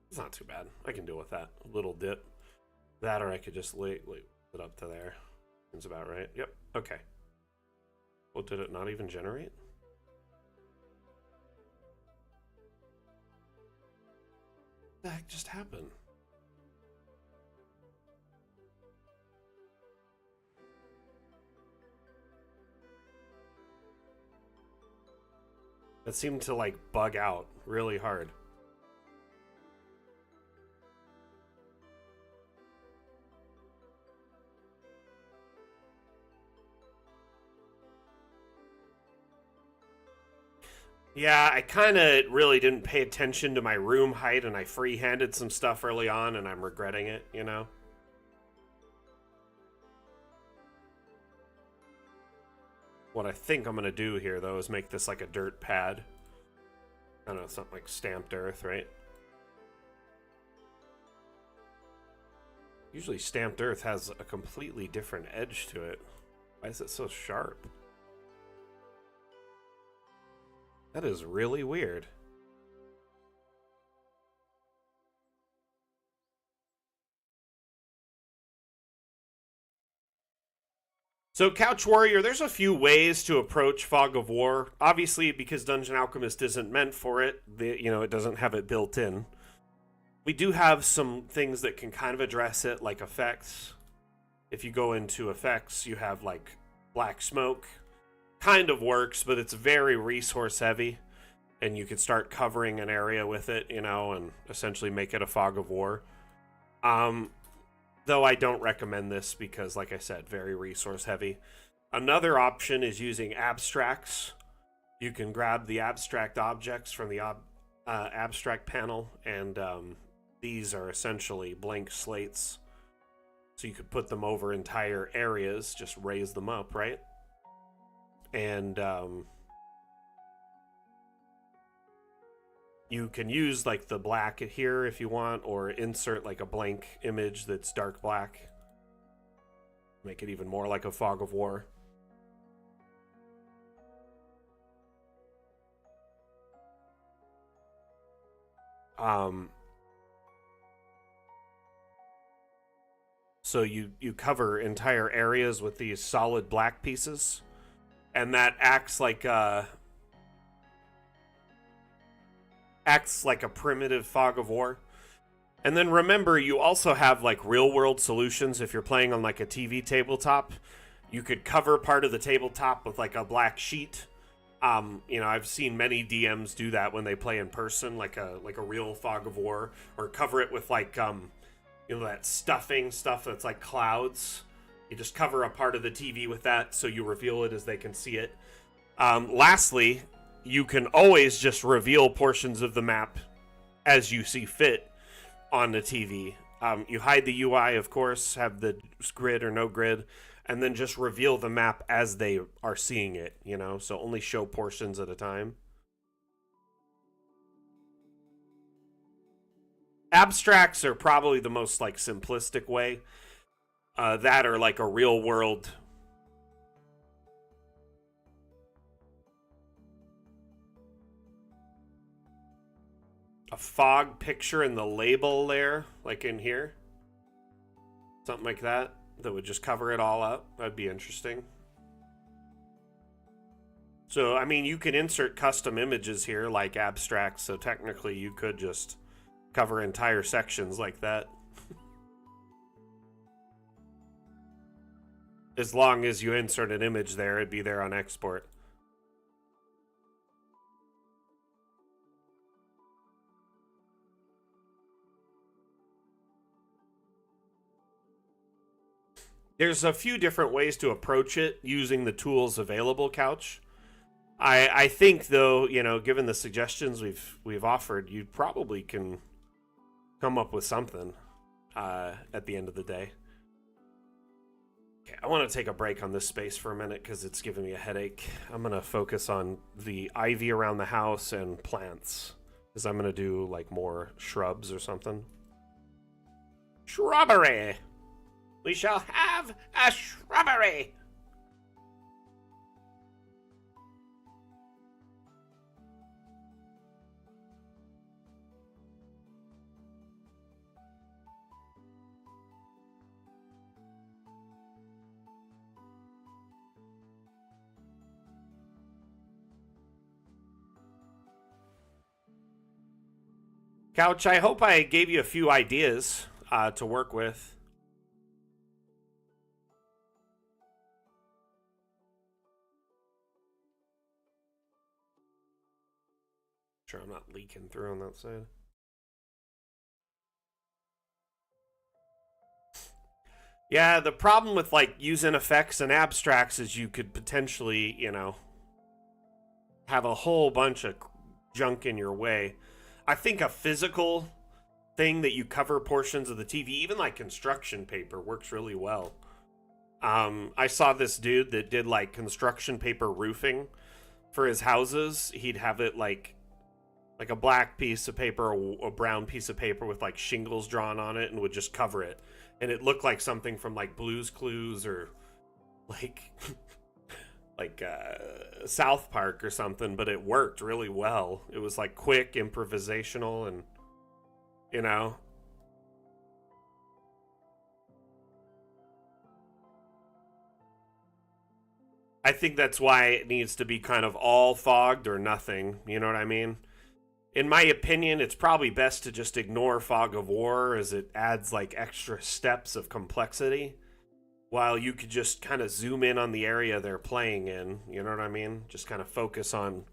It's not too bad. I can deal with that. A little dip. That or I could just lay it up to there. Seems about right. Yep. Okay. Well, did it not even generate? What the heck just happened? It seemed to like bug out really hard. Yeah, I kind of really didn't pay attention to my room height and I free-handed some stuff early on and I'm regretting it. What I think I'm going to do here, though, is make this like a dirt pad. I don't know, something like stamped earth, right? Usually stamped earth has a completely different edge to it. Why is it so sharp? That is really weird. So, Couch Warrior, there's a few ways to approach Fog of War. Obviously, because Dungeon Alchemist isn't meant for it, it doesn't have it built in. We do have some things that can kind of address it, like effects. If you go into effects, you have like black smoke. Kind of works, but it's very resource heavy. And you could start covering an area with it, and essentially make it a Fog of War. Um, Though I don't recommend this because, like I said, very resource heavy. Another option is using abstracts. You can grab the abstract objects from the abstract panel and these are essentially blank slates. So you could put them over entire areas, just raise them up, right? And you can use like the black here if you want, or insert like a blank image that's dark black. Make it even more like a fog of war. So you cover entire areas with these solid black pieces, and that acts like a primitive fog of war. And then remember, you also have like real world solutions. If you're playing on like a TV tabletop, you could cover part of the tabletop with like a black sheet. I've seen many DMs do that when they play in person, like a real fog of war, or cover it with like that stuffing stuff that's like clouds. You just cover a part of the TV with that, so you reveal it as they can see it. Lastly, you can always just reveal portions of the map as you see fit on the TV. You hide the UI, of course, have the grid or no grid, and then just reveal the map as they are seeing it, so only show portions at a time. Abstracts are probably the most like simplistic way. That or like a real world. A fog picture in the label there, like in here. Something like that would just cover it all up. That'd be interesting. So, I mean, you can insert custom images here like abstracts, so technically you could just cover entire sections like that. As long as you insert an image there, it'd be there on export. There's a few different ways to approach it using the tools available, Couch. I think though, given the suggestions we've offered, you probably can come up with something at the end of the day. Okay, I want to take a break on this space for a minute because it's giving me a headache. I'm going to focus on the ivy around the house and plants, because I'm going to do like more shrubs or something. Shrubbery! We shall have a shrubbery! Couch, I hope I gave you a few ideas to work with. Sure, I'm not leaking through on that side. Yeah, the problem with like using effects and abstracts is you could potentially, have a whole bunch of junk in your way. I think a physical thing that you cover portions of the TV, even like construction paper, works really well. I saw this dude that did like construction paper roofing for his houses. He'd have it like a black piece of paper or a brown piece of paper with like shingles drawn on it, and would just cover it, and it looked like something from like Blue's Clues or like South Park or something, but it worked really well. It was like quick, improvisational, and I think that's why it needs to be kind of all fogged or nothing. You know what I mean? In my opinion, it's probably best to just ignore fog of war, as it adds like extra steps of complexity, while you could just kind of zoom in on the area they're playing in. You know what I mean? Just kind of focus on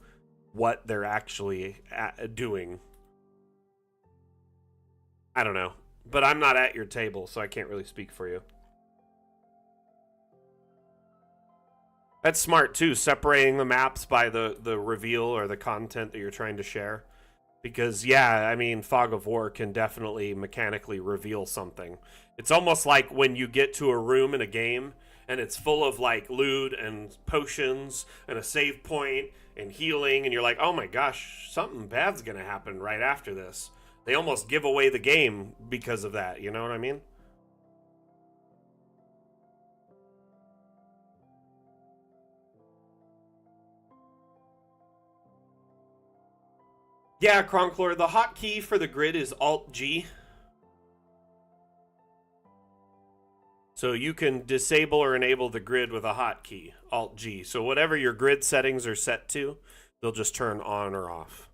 what they're actually doing. I don't know. But I'm not at your table, so I can't really speak for you. That's smart too, separating the maps by the reveal or the content that you're trying to share. Because, yeah, I mean, Fog of War can definitely mechanically reveal something. It's almost like when you get to a room in a game and it's full of like loot and potions and a save point and healing, and you're like, oh my gosh, something bad's gonna happen right after this. They almost give away the game because of that, you know what I mean? Yeah, Cronclor, the hotkey for the grid is Alt G. So you can disable or enable the grid with a hotkey, Alt G. So whatever your grid settings are set to, they'll just turn on or off.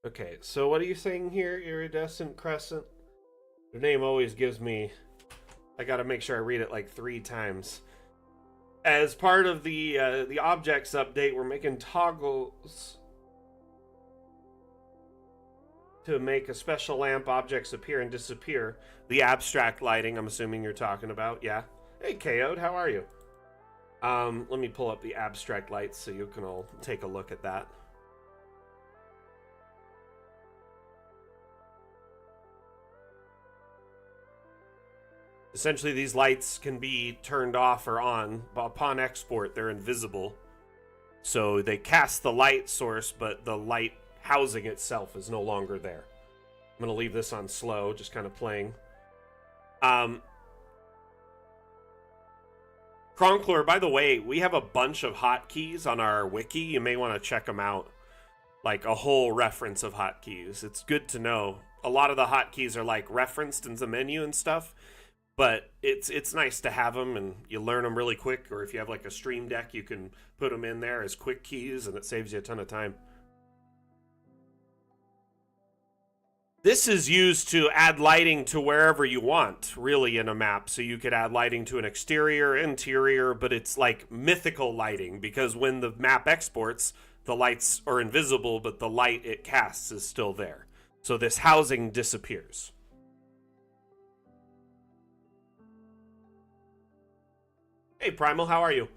Okay, so what are you saying here, Iridescent Crescent? Your name always gives me... I gotta make sure I read it like 3 times. As part of the objects update, we're making toggles to make a special lamp objects appear and disappear. The abstract lighting, I'm assuming you're talking about, yeah. Hey, KO'd, how are you? Let me pull up the abstract lights so you can all take a look at that. Essentially, these lights can be turned off or on, but upon export, they're invisible. So they cast the light source, but the light housing itself is no longer there. I'm going to leave this on slow, just kind of playing. Cronclor, by the way, we have a bunch of hotkeys on our wiki. You may want to check them out. Like a whole reference of hotkeys. It's good to know. A lot of the hotkeys are like referenced in the menu and stuff. But it's nice to have them, and you learn them really quick. Or if you have like a Stream Deck, you can put them in there as quick keys, and it saves you a ton of time. This is used to add lighting to wherever you want, really, in a map. So you could add lighting to an exterior, interior, but it's like mythical lighting, because when the map exports, the lights are invisible, but the light it casts is still there. So this housing disappears. Hey, Primal, how are you?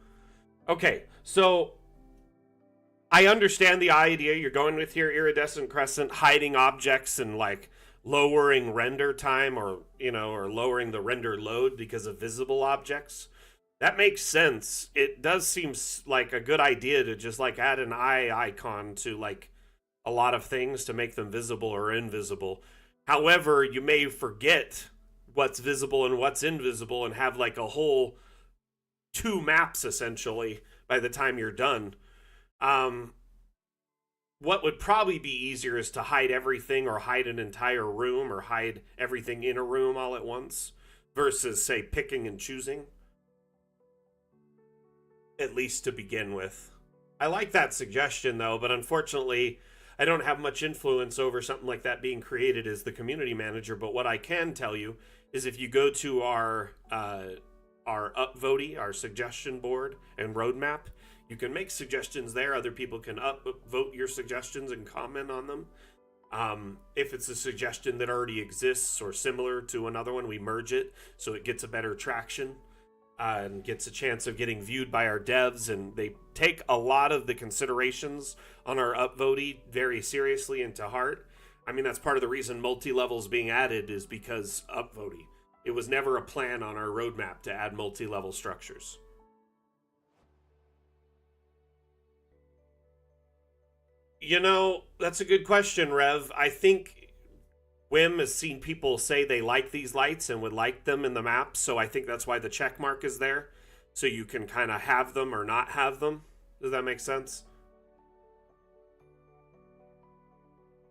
Okay, so I understand the idea you're going with here, Iridescent Crescent, hiding objects and like lowering render time, or, you know, or lowering the render load because of visible objects. That makes sense. It does seem like a good idea to just like add an eye icon to like a lot of things to make them visible or invisible. However, you may forget what's visible and what's invisible and have like a whole 2 maps essentially by the time you're done. Um, what would probably be easier is to hide everything, or hide an entire room, or hide everything in a room all at once, versus, say, picking and choosing. At least to begin with. I like that suggestion, though, but unfortunately, I don't have much influence over something like that being created as the community manager. But what I can tell you is if you go to our upvote, our suggestion board and roadmap, you can make suggestions there. Other people can upvote your suggestions and comment on them. If it's a suggestion that already exists or similar to another one, we merge it so it gets a better traction and gets a chance of getting viewed by our devs. And they take a lot of the considerations on our upvote very seriously and to heart. I mean, that's part of the reason multi-level is being added, is because upvote. It was never a plan on our roadmap to add multi-level structures. You know, that's a good question, Rev. I think Wim has seen people say they like these lights and would like them in the map, so I think that's why the check mark is there. So you can kind of have them or not have them. Does that make sense?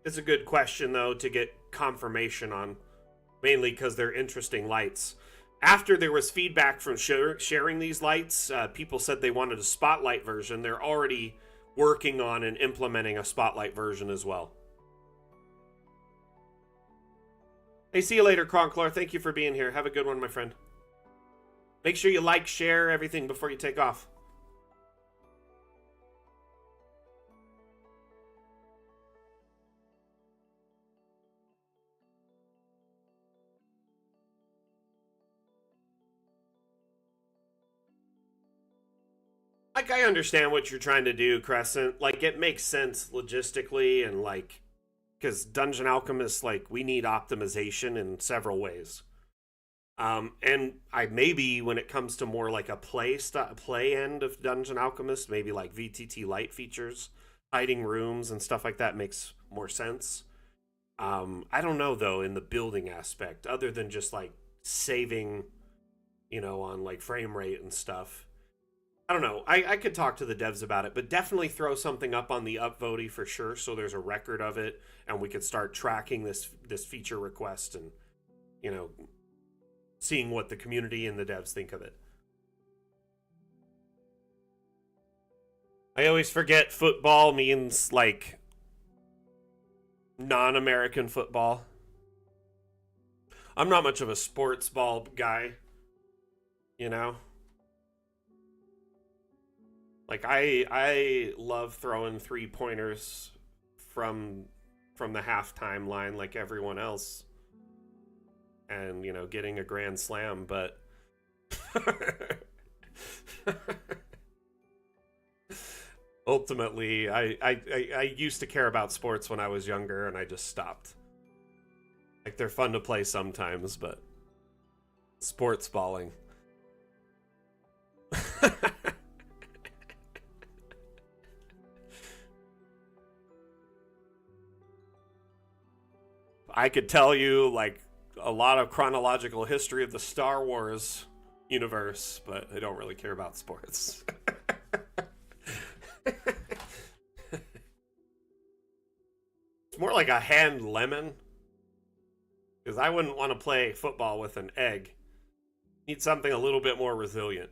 It's a good question, though, to get confirmation on. Mainly because they're interesting lights. After there was feedback from sharing these lights, people said they wanted a spotlight version. They're already working on and implementing a spotlight version as well. Hey, see you later, Cronclor. Thank you for being here. Have a good one, my friend. Make sure you like, share, everything before you take off. like I understand what you're trying to do, Crescent. Like it makes sense logistically and like because Dungeon Alchemist, like we need optimization in several ways. And I maybe when it comes to more like a play end of Dungeon Alchemist, maybe like VTT light features, hiding rooms and stuff like that makes more sense. I don't know though in the building aspect, other than just like saving, on like frame rate and stuff. I don't know. I could talk to the devs about it, but definitely throw something up on the upvoty for sure, so there's a record of it, and we could start tracking this feature request and you know seeing what the community and the devs think of it. I always forget football means like non-American football. I'm not much of a sports ball guy, you know. Like I love throwing three pointers from the halftime line like everyone else, and getting a grand slam, but ultimately I used to care about sports when I was younger, and I just stopped. Like they're fun to play sometimes, but sports balling. I could tell you like a lot of chronological history of the Star Wars universe, but I don't really care about sports. It's more like a hand lemon, because I wouldn't want to play football with an egg. Need something a little bit more resilient.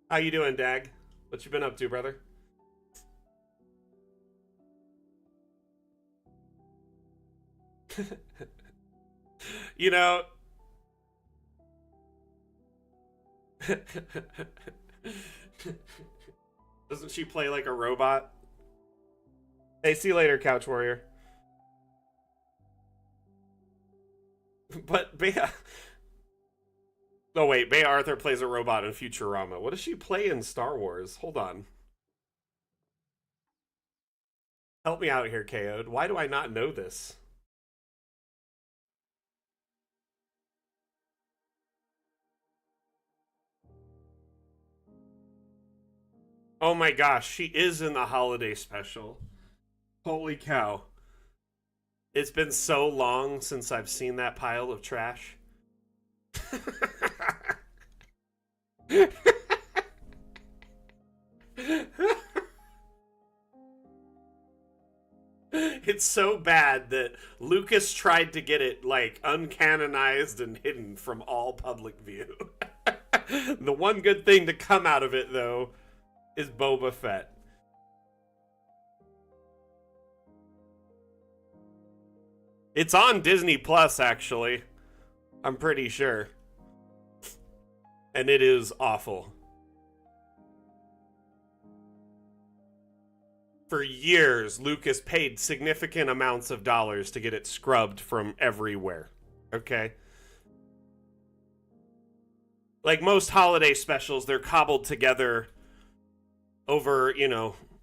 How you doing, Dag? What you been up to, brother? You know, doesn't she play like a robot? Hey, see you later, Couch Warrior. But Bea... Oh, wait. Bea Arthur plays a robot in Futurama. What does she play in Star Wars? Hold on. Help me out here, KO'd. Why do I not know this? Oh my gosh, she is in the holiday special. Holy cow. It's been so long since I've seen that pile of trash. It's so bad that Lucas tried to get it like uncanonized and hidden from all public view. The one good thing to come out of it though is Boba Fett. It's on Disney Plus actually. I'm pretty sure. And it is awful. For years, Lucas paid significant amounts of dollars to get it scrubbed from everywhere. Okay? Like most holiday specials, they're cobbled together over,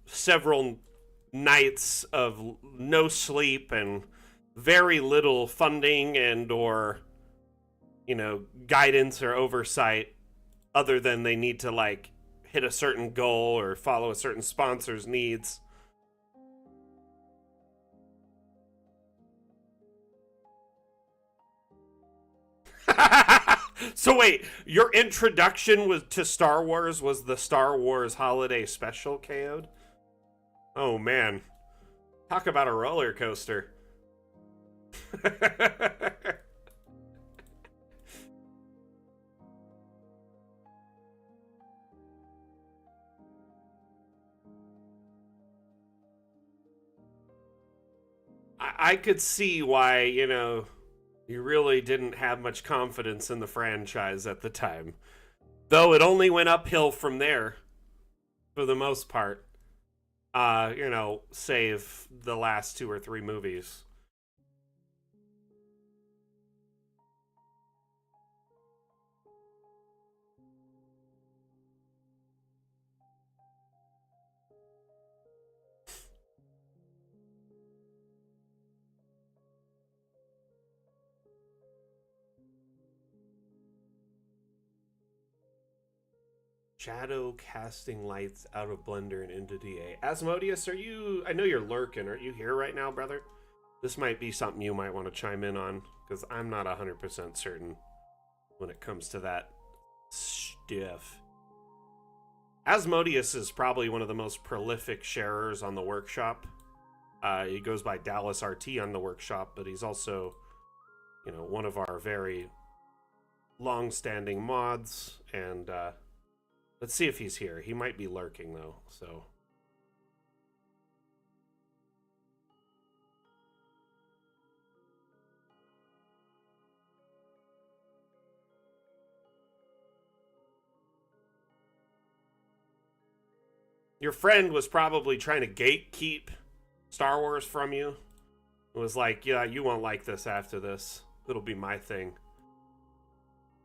several nights of no sleep and very little funding and or guidance or oversight, other than they need to like hit a certain goal or follow a certain sponsor's needs. So wait, your introduction was to Star Wars was the Star Wars holiday special, KO'd? Oh man. Talk about a roller coaster. I could see why, you really didn't have much confidence in the franchise at the time. Though it only went uphill from there, for the most part. Save the last 2 or 3 movies. Shadow casting lights out of Blender and into DA. Asmodeus, are you... I know you're lurking. Are you here right now, brother? This might be something you might want to chime in on, because I'm not 100% certain when it comes to that stuff. Asmodeus is probably one of the most prolific sharers on the workshop. He goes by Dallas RT on the workshop, but he's also, you know, one of our very long-standing mods, and let's see if he's here. He might be lurking, though, so... Your friend was probably trying to gatekeep Star Wars from you. It was like, yeah, you won't like this after this. It'll be my thing.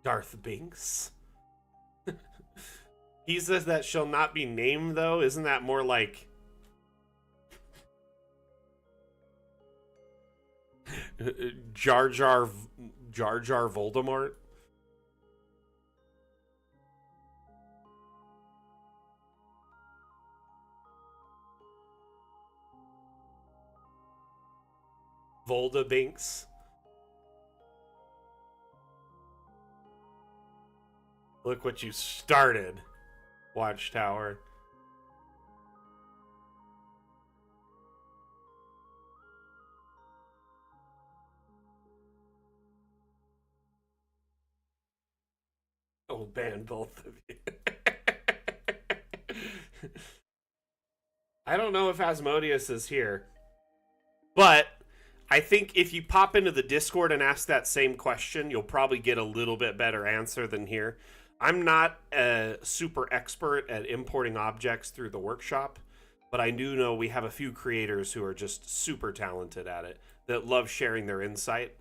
Darth Binks? He says that shall not be named, though. Isn't that more like... Jar Jar Voldemort? Volda Binks. Look what you started, Watchtower. I'll ban both of you. I don't know if Asmodeus is here, but I think if you pop into the Discord and ask that same question, you'll probably get a little bit better answer than here. I'm not a super expert at importing objects through the workshop, but I do know we have a few creators who are just super talented at it, that love sharing their insight.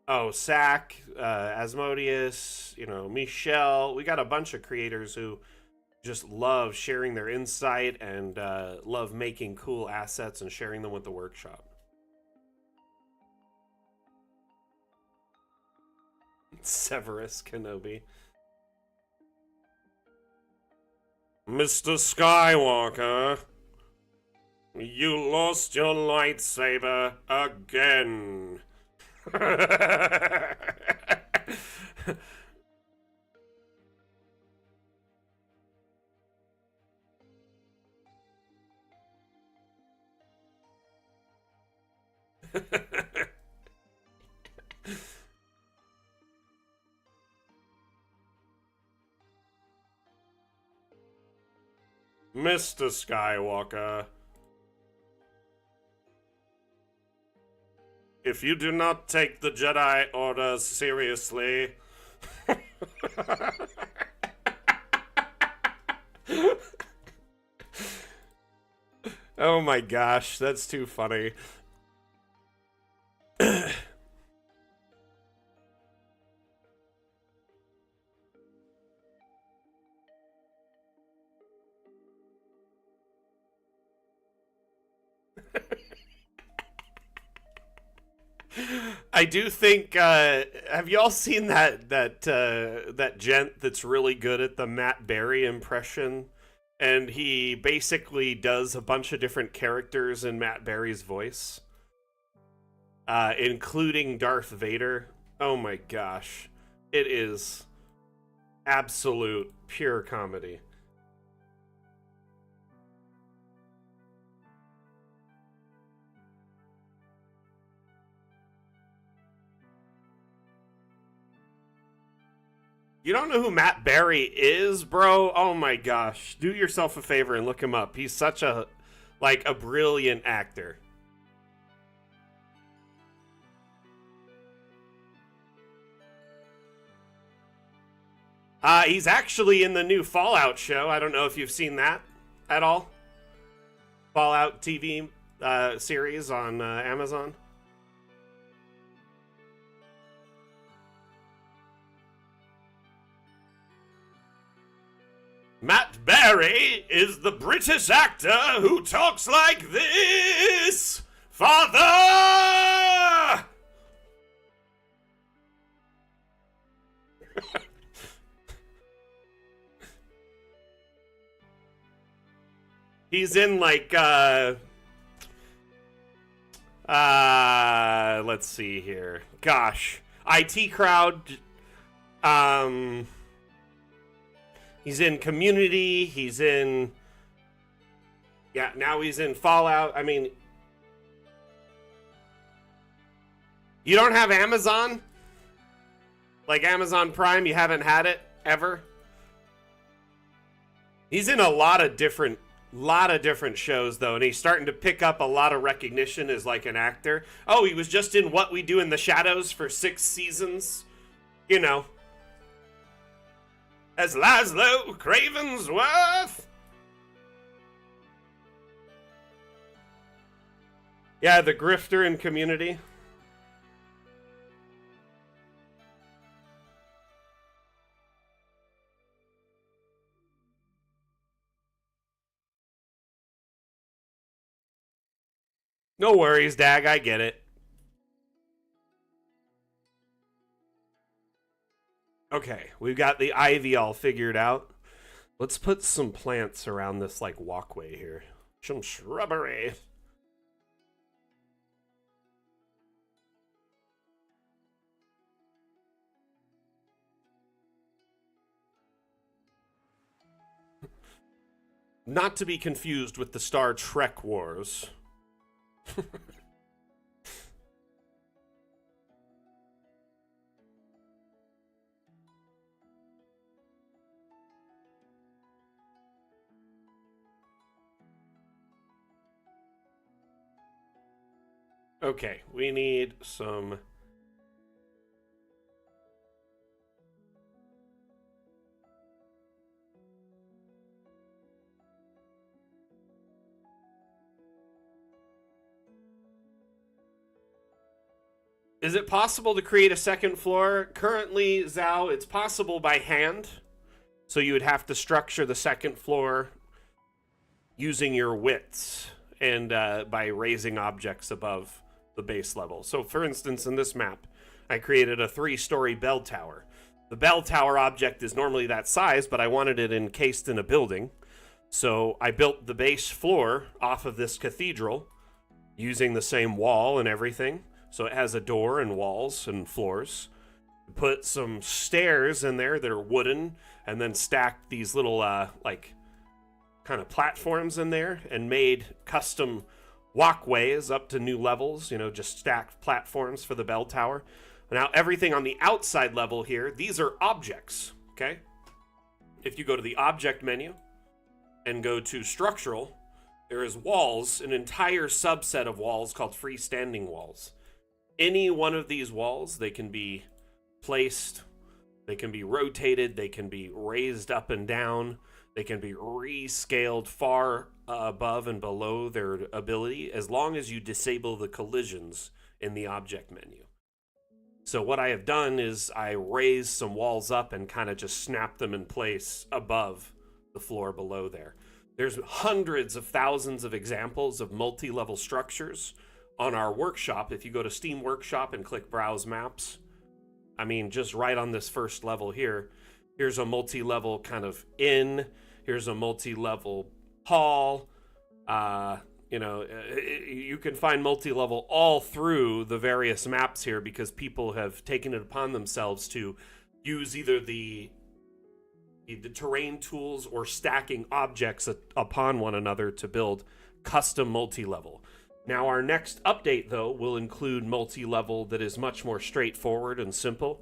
Oh, Sack, Asmodeus, you know, Michelle. We got a bunch of creators who just love sharing their insight and love making cool assets and sharing them with the workshop. Severus Kenobi. Mr. Skywalker, you lost your lightsaber again. Mr. Skywalker, if you do not take the Jedi Order seriously... Oh my gosh, that's too funny. I do think. Have you all seen that gent that's really good at the Matt Berry impression? And he basically does a bunch of different characters in Matt Berry's voice, including Darth Vader. Oh my gosh, it is absolute pure comedy. You don't know who Matt Berry is, bro? Oh my gosh. Do yourself a favor and look him up. He's such a brilliant actor. He's actually in the new Fallout show. I don't know if you've seen that at all. Fallout TV series on Amazon. Matt Berry! Harry is the British actor who talks like this. Father! He's in like let's see here. Gosh. IT Crowd. He's in Community. He's in... Yeah, now he's in Fallout. I mean... You don't have Amazon? Like Amazon Prime, you haven't had it ever? He's in a lot of different shows, though, and he's starting to pick up a lot of recognition as, like, an actor. Oh, he was just in What We Do in the Shadows for 6 seasons. You know. As Laszlo Cravensworth. Yeah, the grifter in Community. No worries, Dag, I get it. Okay, we've got the ivy all figured out. Let's put some plants around this, like, walkway here. Some shrubbery. Not to be confused with the Star Trek Wars. Okay, we need some... Is it possible to create a second floor? Currently, Zhao, it's possible by hand. So you would have to structure the second floor using your widths and by raising objects above the base level. So for instance, in this map, I created a 3-story bell tower. The bell tower object is normally that size, but I wanted it encased in a building. So I built the base floor off of this cathedral using the same wall and everything. So it has a door and walls and floors. Put some stairs in there that are wooden, and then stacked these little, like, kind of platforms in there, and made custom walkways up to new levels, you know, just stacked platforms for the bell tower. Now, everything on the outside level here, these are objects, okay? If you go to the object menu and go to structural, there is walls, an entire subset of walls called freestanding walls. Any one of these walls, they can be placed, they can be rotated, they can be raised up and down, they can be rescaled far above and below their ability, as long as you disable the collisions in the object menu. So what I have done is I raised some walls up and kind of just snapped them in place above the floor below there. There's hundreds of thousands of examples of multi-level structures on our workshop. If you go to Steam Workshop and click Browse Maps, I mean, just right on this first level here, here's a multi-level kind of inn, here's a multi-level hall, you know, you can find multi-level all through the various maps here because people have taken it upon themselves to use either the terrain tools or stacking objects upon one another to build custom multi-level. Now, our next update, though, will include multi-level that is much more straightforward and simple.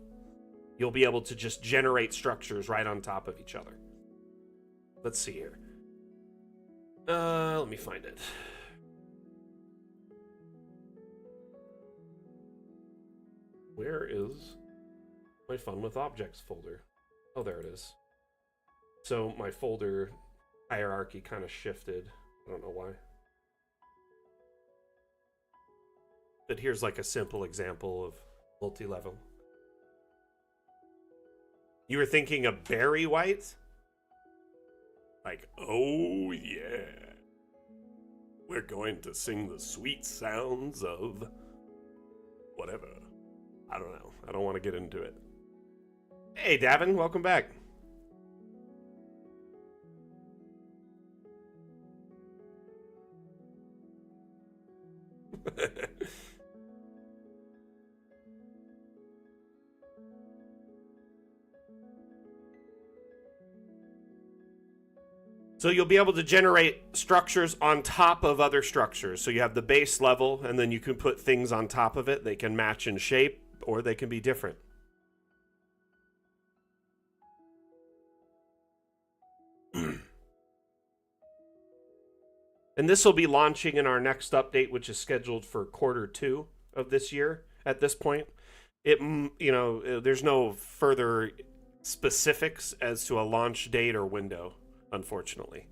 You'll be able to just generate structures right on top of each other. Let's see here. Let me find it. Where is my Fun with Objects folder? Oh, there it is. So my folder hierarchy kind of shifted. I don't know why. But here's like a simple example of multi-level. You were thinking of Barry White? Like, oh yeah. We're going to sing the sweet sounds of whatever. I don't know. I don't want to get into it. Hey, Davin, welcome back. So you'll be able to generate structures on top of other structures. So you have the base level, and then you can put things on top of it. They can match in shape, or they can be different. And this will be launching in our next update, which is scheduled for Q2 of this year. At this point, there's no further specifics as to a launch date or window, unfortunately.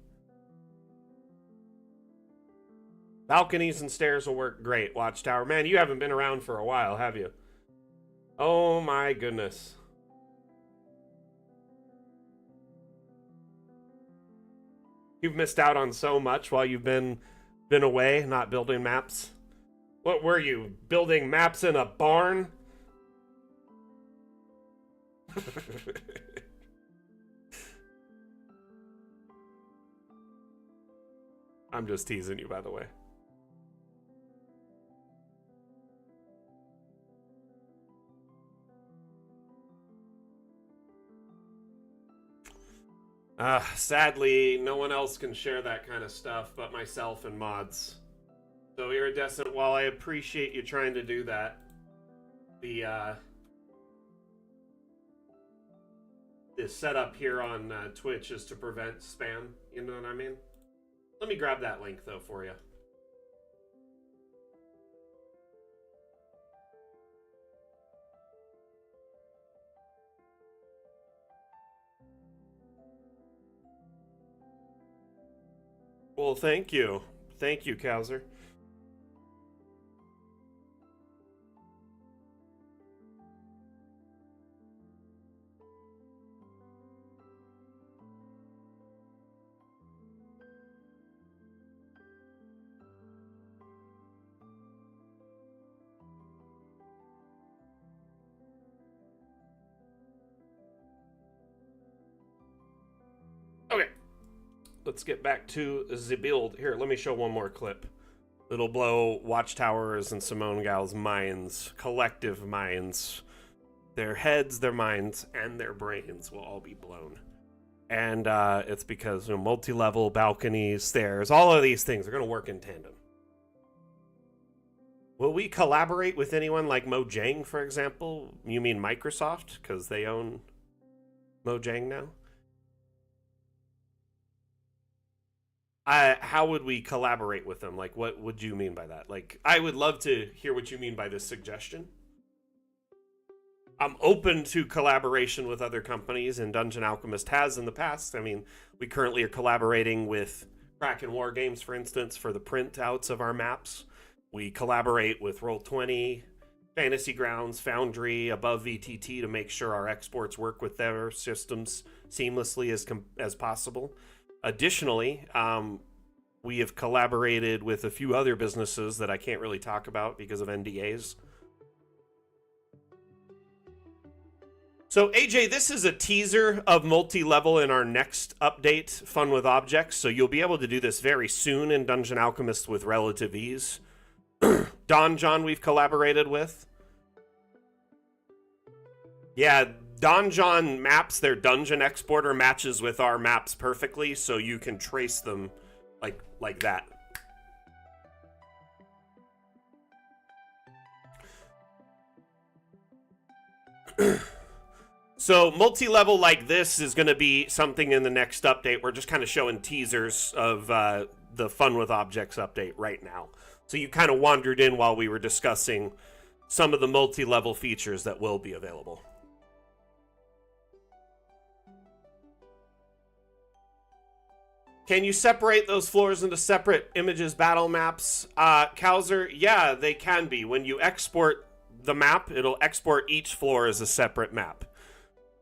Balconies and stairs will work great. Watchtower, man, you haven't been around for a while, have you? Oh my goodness. You've missed out on so much while you've been away, not building maps. What were you, building maps in a barn? I'm just teasing you, by the way. Sadly, no one else can share that kind of stuff but myself and mods. So, Iridescent, while I appreciate you trying to do that, the setup here on Twitch is to prevent spam, you know what I mean? Let me grab that link, though, for you. Well, thank you. Thank you, Kowser. Okay. Let's get back to the build. Here, let me show one more clip. It'll blow Watchtowers and Simone Gal's minds, collective minds. Their heads, their minds, and their brains will all be blown. And it's because multi-level, balconies, stairs, all of these things are going to work in tandem. Will we collaborate with anyone like Mojang, for example? You mean Microsoft? Because they own Mojang now? How would we collaborate with them? Like, what would you mean by that? Like, I would love to hear what you mean by this suggestion. I'm open to collaboration with other companies, and Dungeon Alchemist has in the past. I mean, we currently are collaborating with Kraken War Games, for instance, for the printouts of our maps. We collaborate with Roll20, Fantasy Grounds, Foundry, Above VTT to make sure our exports work with their systems seamlessly as possible. Additionally, we have collaborated with a few other businesses that I can't really talk about because of NDAs. So, AJ, this is a teaser of multi-level in our next update, Fun with Objects. So you'll be able to do this very soon in Dungeon Alchemist with relative ease. Don John we've collaborated with. Yeah, Don John maps, their dungeon exporter matches with our maps perfectly, so you can trace them like that. So multi-level like this is going to be something in the next update. We're just kind of showing teasers of the Fun with Objects update right now. So you kind of wandered in while we were discussing some of the multi-level features that will be available. Can you separate those floors into separate images, battle maps? Kowser, yeah, they can be. When you export the map, it'll export each floor as a separate map.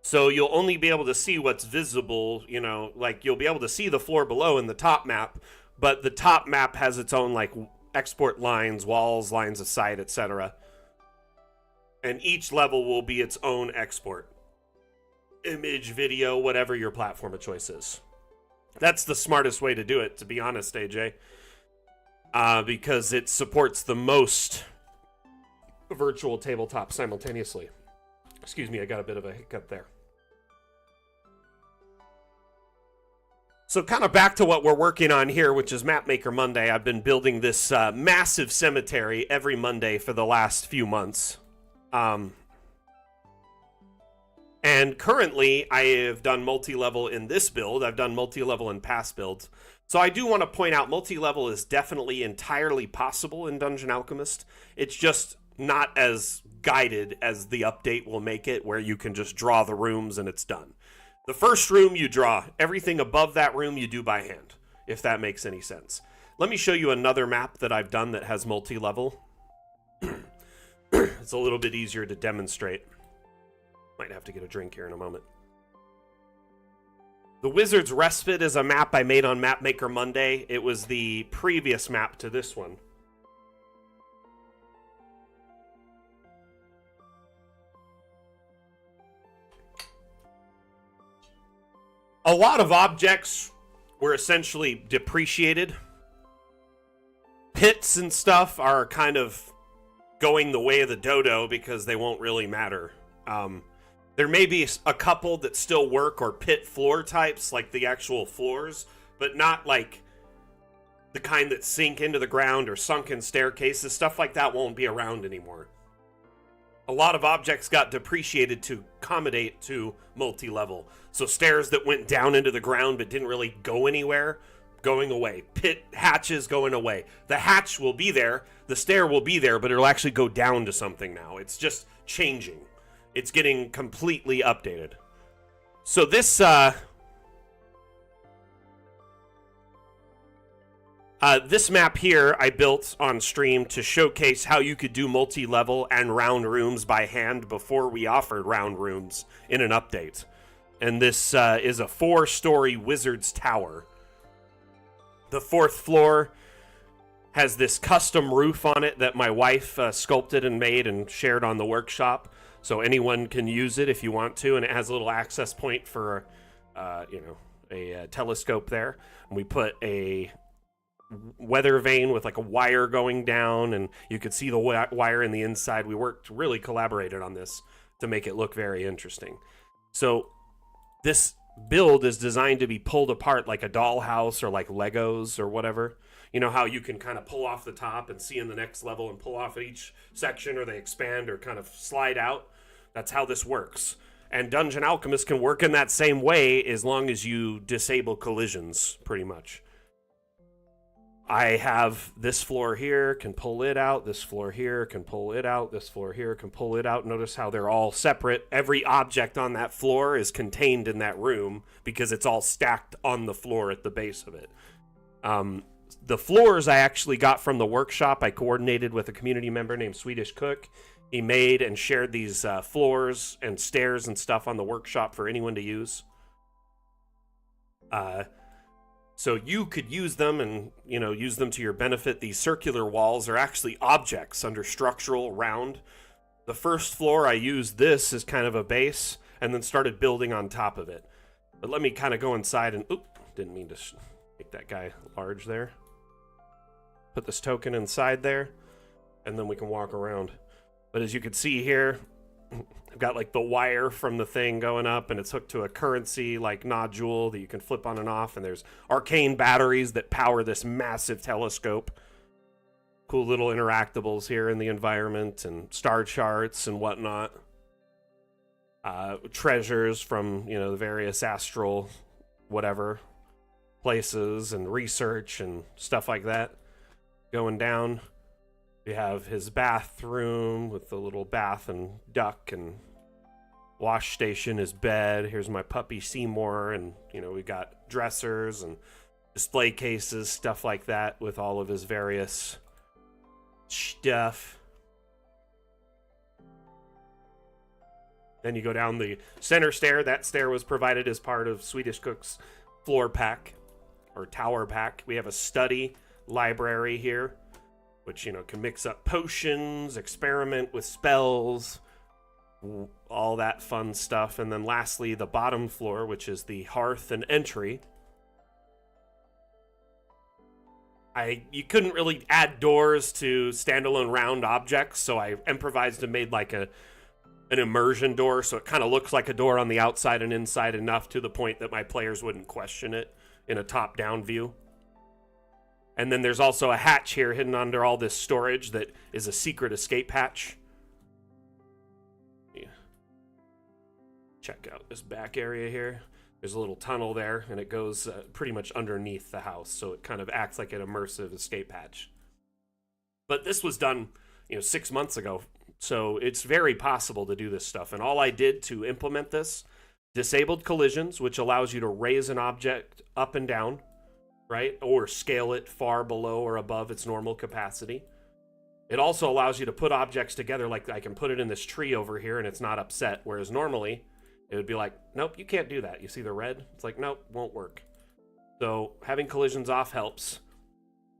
So you'll only be able to see what's visible, you know, like you'll be able to see the floor below in the top map, but the top map has its own like export lines, walls, lines of sight, etc. And each level will be its own export. Image, video, whatever your platform of choice is. That's the smartest way to do it, to be honest, AJ. Because it supports the most virtual tabletop simultaneously. Excuse me, I got a bit of a hiccup there. So kind of back to what we're working on here, which is Mapmaker Monday. I've been building this massive cemetery every Monday for the last few months. And currently, I have done multi-level in this build. I've done multi-level in past builds. So I do want to point out multi-level is definitely entirely possible in Dungeon Alchemist. It's just not as guided as the update will make it, where you can just draw the rooms and it's done. The first room you draw. Everything above that room you do by hand, if that makes any sense. Let me show you another map that I've done that has multi-level. It's a little bit easier to demonstrate. Might have to get a drink here in a moment. The Wizard's Respite is a map I made on Mapmaker Monday. It was the previous map to this one. A lot of objects were essentially depreciated. Pits and stuff are kind of going the way of the dodo because they won't really matter. There may be a couple that still work, or pit floor types, like the actual floors, but not like the kind that sink into the ground or sunken staircases. Stuff like that won't be around anymore. A lot of objects got depreciated to accommodate to multi-level. So stairs that went down into the ground but didn't really go anywhere, going away. Pit hatches going away. The hatch will be there, the stair will be there, but it'll actually go down to something now. It's just changing. It's getting completely updated. So this this map here I built on stream to showcase how you could do multi-level and round rooms by hand before we offered round rooms in an update. And this is a 4-story wizard's tower. The 4th floor has this custom roof on it that my wife sculpted and made and shared on the workshop. So anyone can use it if you want to, and it has a little access point for, a telescope there. And we put a weather vane with like a wire going down, and you could see the wire in the inside. We really collaborated on this to make it look very interesting. So this build is designed to be pulled apart like a dollhouse or like Legos or whatever. You know how you can kind of pull off the top and see in the next level and pull off at each section, or they expand or kind of slide out? That's how this works. And Dungeon Alchemist can work in that same way as long as you disable collisions, pretty much. I have this floor here, can pull it out. This floor here can pull it out. This floor here can pull it out. Notice how they're all separate. Every object on that floor is contained in that room because it's all stacked on the floor at the base of it. The floors I actually got from the workshop. I coordinated with a community member named Swedish Cook. He made and shared these floors and stairs and stuff on the workshop for anyone to use. So you could use them and, use them to your benefit. These circular walls are actually objects under structural round. The first floor, I used this as kind of a base and then started building on top of it. But let me kind of go inside and, didn't mean to make that guy large there. Put this token inside there, and then we can walk around. But as you can see here, I've got like the wire from the thing going up, and it's hooked to a currency like nodule that you can flip on and off, and there's arcane batteries that power this massive telescope. Cool little interactables here in the environment, and star charts and whatnot. Treasures from, the various astral whatever places, and research and stuff like that. Going down, we have his bathroom with the little bath and duck and wash station, his bed. Here's my puppy Seymour, and we got dressers and display cases, stuff like that, with all of his various stuff. Then you go down the center stair. That stair was provided as part of Swedish Cook's floor pack or tower pack. We have a study library here, which, you know, can mix up potions, experiment with spells, all that fun stuff. And then lastly, the bottom floor, which is the hearth and entry. You couldn't really add doors to standalone round objects, so I improvised and made like an immersion door, so it kind of looks like a door on the outside and inside enough to the point that my players wouldn't question it in a top-down view. And then there's also a hatch here hidden under all this storage that is a secret escape hatch. Yeah. Check out this back area here. There's a little tunnel there, and it goes pretty much underneath the house, so it kind of acts like an immersive escape hatch. But this was done, 6 months ago, so it's very possible to do this stuff. And all I did to implement this, disabled collisions, which allows you to raise an object up and down, right? Or scale it far below or above its normal capacity. It also allows you to put objects together, like I can put it in this tree over here and it's not upset, whereas normally it would be like, nope, you can't do that. You see the red? It's like, nope, won't work. So having collisions off helps.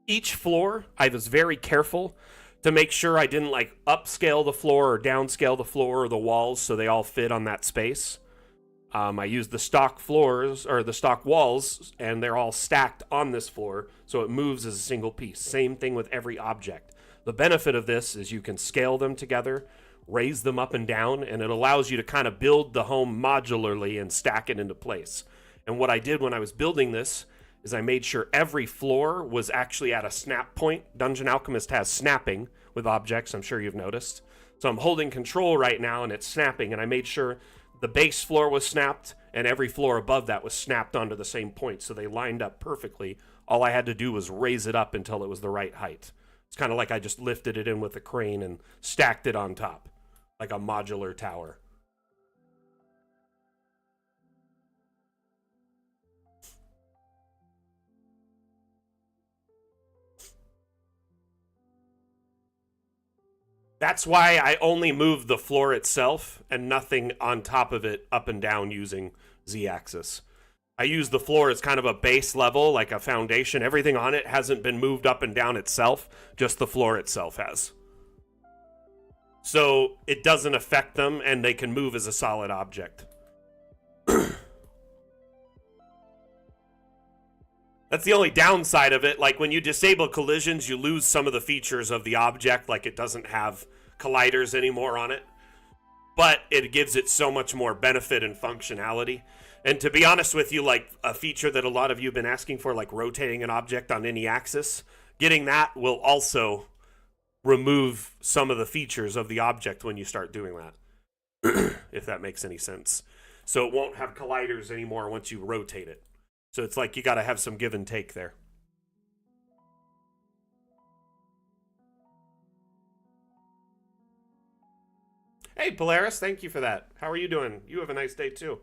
Each floor, I was very careful to make sure I didn't like upscale the floor or downscale the floor or the walls so they all fit on that space. I used the stock floors or the stock walls, and they're all stacked on this floor, so it moves as a single piece. Same thing with every object. The benefit of this is you can scale them together, raise them up and down, and it allows you to kind of build the home modularly and stack it into place. And what I did when I was building this is I made sure every floor was actually at a snap point. Dungeon Alchemist has snapping with objects, I'm sure you've noticed. So I'm holding control right now, and it's snapping, and I made sure the base floor was snapped, and every floor above that was snapped onto the same point, so they lined up perfectly. All I had to do was raise it up until it was the right height. It's kind of like I just lifted it in with a crane and stacked it on top, like a modular tower. That's why I only moved the floor itself and nothing on top of it up and down using Z-axis. I use the floor as kind of a base level, like a foundation. Everything on it hasn't been moved up and down itself, just the floor itself has. So it doesn't affect them, and they can move as a solid object. That's the only downside of it. Like when you disable collisions, you lose some of the features of the object, like it doesn't have colliders anymore on it. But it gives it so much more benefit and functionality. And to be honest with you, like a feature that a lot of you have been asking for, like rotating an object on any axis, getting that will also remove some of the features of the object when you start doing that, if that makes any sense. So it won't have colliders anymore once you rotate it. So it's like you got to have some give and take there. Hey, Polaris, thank you for that. How are you doing? You have a nice day, too.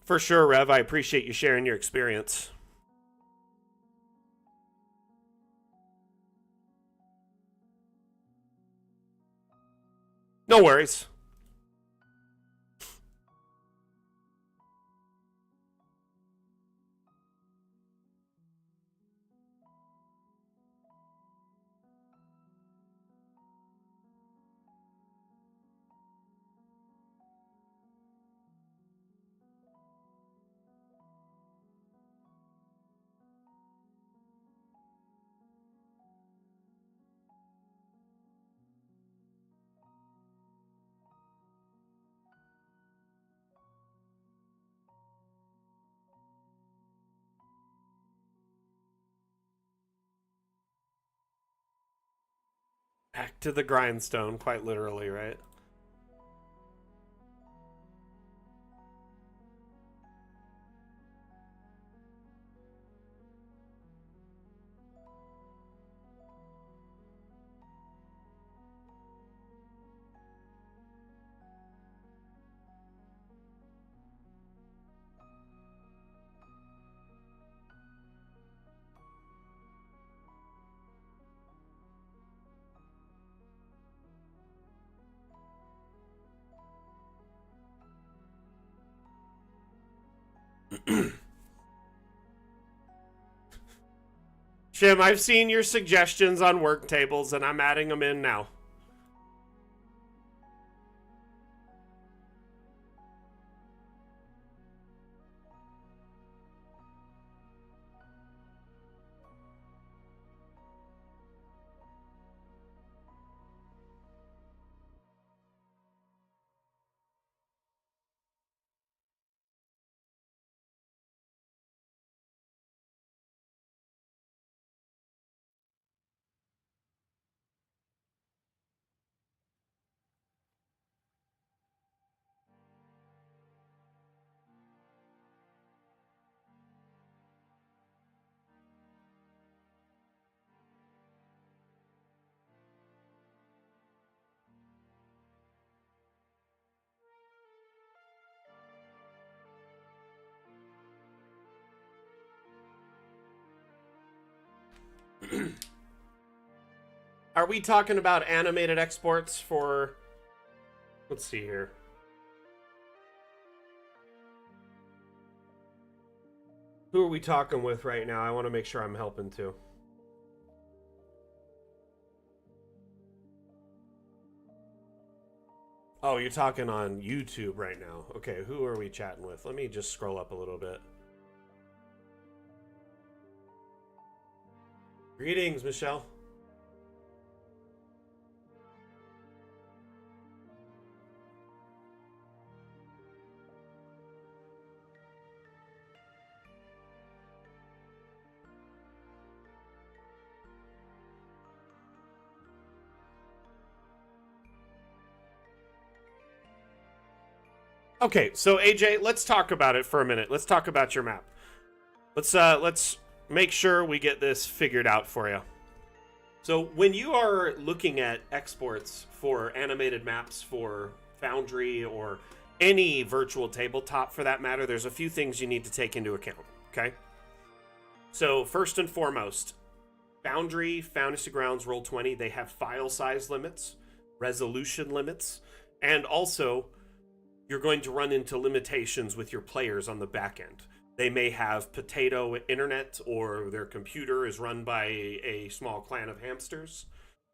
For sure, Rev. I appreciate you sharing your experience. No worries. Back to the grindstone, quite literally, right? Jim, I've seen your suggestions on work tables, and I'm adding them in now. Are we talking about animated exports for... Let's see here. Who are we talking with right now? I want to make sure I'm helping too. Oh, you're talking on YouTube right now. Okay, who are we chatting with? Let me just scroll up a little bit. Greetings, Michelle. Okay, so AJ, let's talk about it for a minute. Let's talk about your map. Let's make sure we get this figured out for you. So when you are looking at exports for animated maps for Foundry or any virtual tabletop for that matter, there's a few things you need to take into account, okay? So first and foremost, Foundry, Fantasy Grounds, Roll20, they have file size limits, resolution limits, and also you're going to run into limitations with your players on the back end. They may have potato internet, or their computer is run by a small clan of hamsters.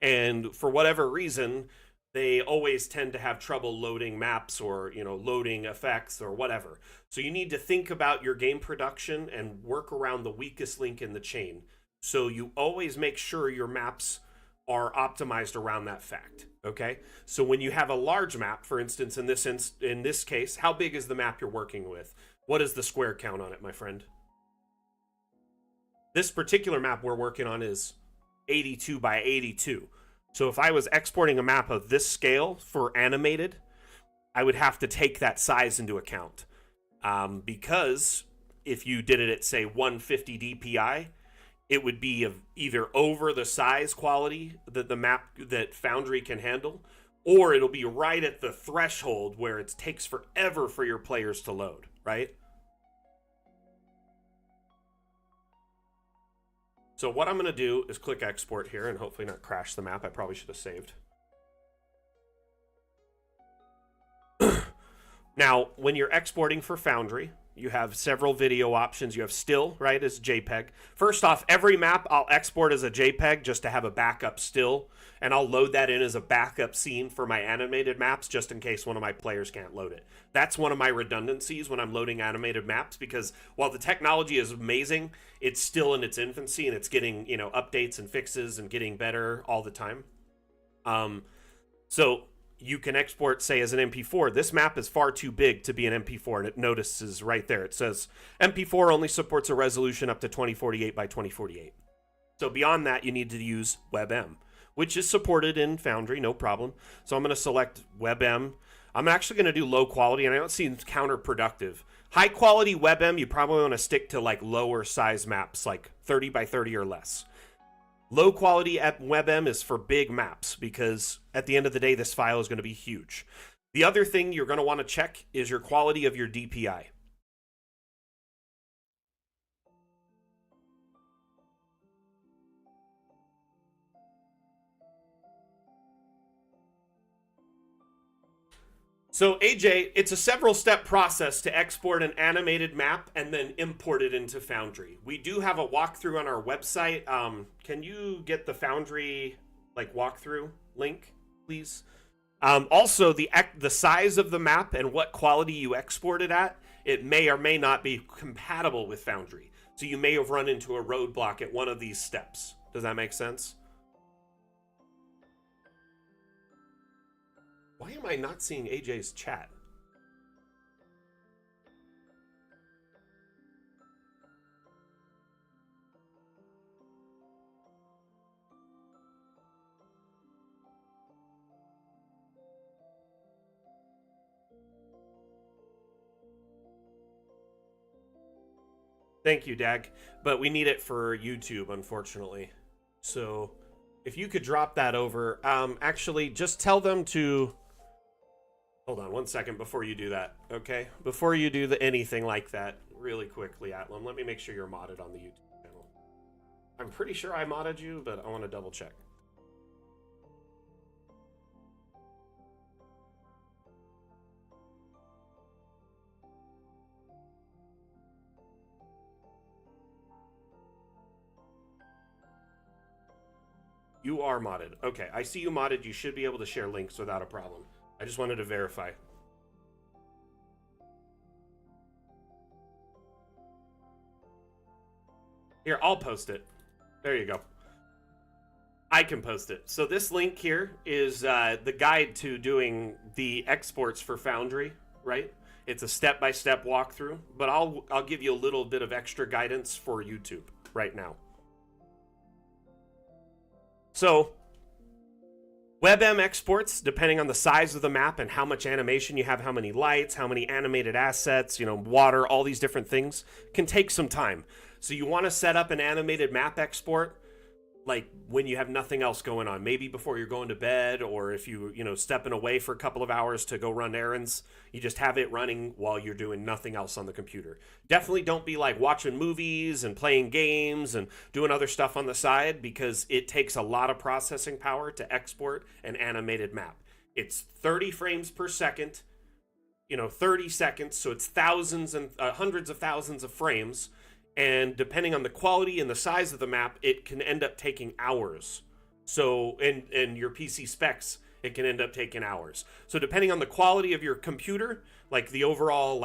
And for whatever reason, they always tend to have trouble loading maps or, loading effects or whatever. So you need to think about your game production and work around the weakest link in the chain. So you always make sure your maps are optimized around that fact. Okay, so when you have a large map, for instance, in this case, how big is the map you're working with? What is the square count on it, my friend? This particular map we're working on is 82 by 82. So if I was exporting a map of this scale for animated, I would have to take that size into account. Because if you did it at, say, 150 DPI, it would be of either over the size quality that the map that Foundry can handle, or it'll be right at the threshold where it takes forever for your players to load, right? So what I'm going to do is click export here and hopefully not crash the map. I probably should have saved. Now, when you're exporting for Foundry, you have several video options. You have still, right, as JPEG. First off, every map I'll export as a JPEG just to have a backup still, and I'll load that in as a backup scene for my animated maps just in case one of my players can't load it. That's one of my redundancies when I'm loading animated maps, because while the technology is amazing, it's still in its infancy and it's getting, updates and fixes and getting better all the time. So you can export, say, as an MP4. This map is far too big to be an MP4, and it notices right there. It says MP4 only supports a resolution up to 2048 by 2048. So beyond that, you need to use WebM, which is supported in Foundry, no problem. So I'm going to select WebM. I'm actually going to do low quality, and I don't seem counterproductive. High quality WebM, you probably want to stick to like lower size maps, like 30 by 30 or less. Low quality WebM is for big maps, because at the end of the day, this file is going to be huge. The other thing you're going to want to check is your quality of your DPI. So AJ, it's a several step process to export an animated map and then import it into Foundry. We do have a walkthrough on our website. Can you get the Foundry like walkthrough link, please? Also, the size of the map and what quality you export it at, it may or may not be compatible with Foundry. So you may have run into a roadblock at one of these steps. Does that make sense? Why am I not seeing AJ's chat? Thank you, Dag. But we need it for YouTube, unfortunately. So if you could drop that over. Actually, just tell them to... Hold on one second before you do that, okay? Before you do anything like that, really quickly, Atlam, let me make sure you're modded on the YouTube channel. I'm pretty sure I modded you, but I want to double check. You are modded. Okay, I see you modded. You should be able to share links without a problem. I just wanted to verify. Here, I'll post it. There you go. I can post it. So this link here is the guide to doing the exports for Foundry, right? It's a step-by-step walkthrough, but I'll give you a little bit of extra guidance for YouTube right now. So WebM exports, depending on the size of the map and how much animation you have, how many lights, how many animated assets, water, all these different things, can take some time. So you want to set up an animated map export like when you have nothing else going on, maybe before you're going to bed, or if stepping away for a couple of hours to go run errands, you just have it running while you're doing nothing else on the computer. Definitely don't be like watching movies and playing games and doing other stuff on the side, because it takes a lot of processing power to export an animated map. It's 30 frames per second, 30 seconds, so it's thousands and hundreds of thousands of frames. And depending on the quality and the size of the map, it can end up taking hours. So, and your PC specs, it can end up taking hours. So depending on the quality of your computer, like the overall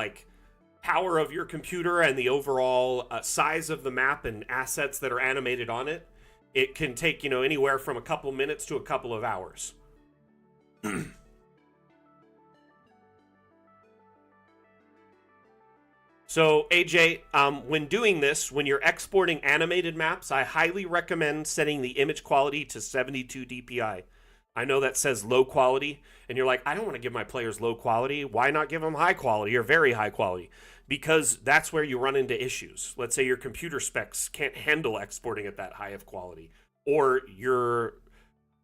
power of your computer and the overall size of the map and assets that are animated on it, it can take, anywhere from a couple minutes to a couple of hours. So AJ, when doing this, when you're exporting animated maps, I highly recommend setting the image quality to 72 DPI. I know that says low quality, and you're like, I don't want to give my players low quality. Why not give them high quality or very high quality? Because that's where you run into issues. Let's say your computer specs can't handle exporting at that high of quality, or your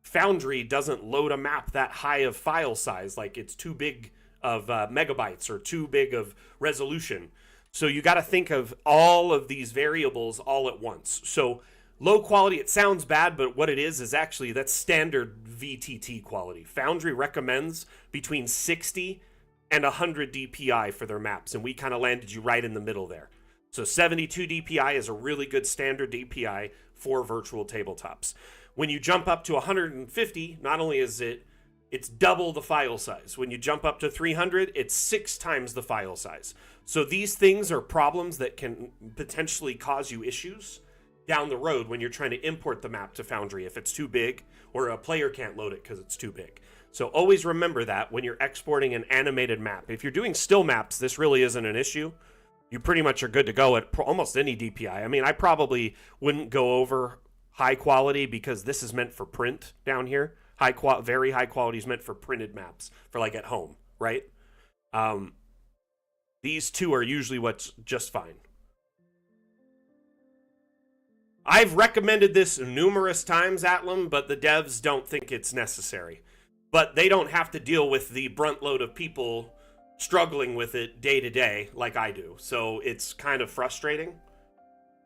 Foundry doesn't load a map that high of file size, like it's too big of megabytes or too big of resolution. So you got to think of all of these variables all at once. So low quality, it sounds bad, but what it is actually that's standard VTT quality. Foundry recommends between 60 and 100 DPI for their maps, and we kind of landed you right in the middle there. So 72 DPI is a really good standard DPI for virtual tabletops. When you jump up to 150, not only is it's double the file size. When you jump up to 300, it's 6 times the file size. So these things are problems that can potentially cause you issues down the road when you're trying to import the map to Foundry if it's too big, or a player can't load it because it's too big. So always remember that when you're exporting an animated map. If you're doing still maps, this really isn't an issue. You pretty much are good to go at almost any DPI. I mean, I probably wouldn't go over high quality because this is meant for print down here. Very high quality is meant for printed maps, for like at home, right? These two are usually what's just fine. I've recommended this numerous times, Atlam, but the devs don't think it's necessary. But they don't have to deal with the brunt load of people struggling with it day to day like I do. So it's kind of frustrating.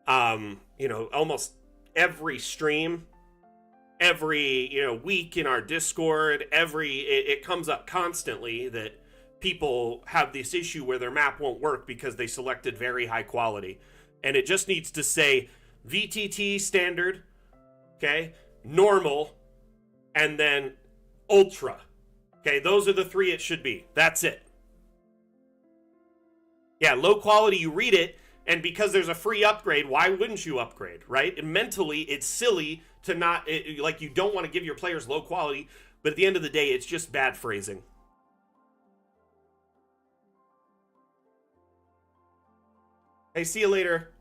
Almost every stream, every week in our Discord, it comes up constantly that people have this issue where their map won't work because they selected very high quality. And it just needs to say VTT standard, okay, normal, and then ultra. Okay, those are the three it should be. That's it. Yeah, low quality, you read it, and because there's a free upgrade, why wouldn't you upgrade, right? And mentally, it's silly to not, like, you don't want to give your players low quality, but at the end of the day, it's just bad phrasing. Hey, see you later.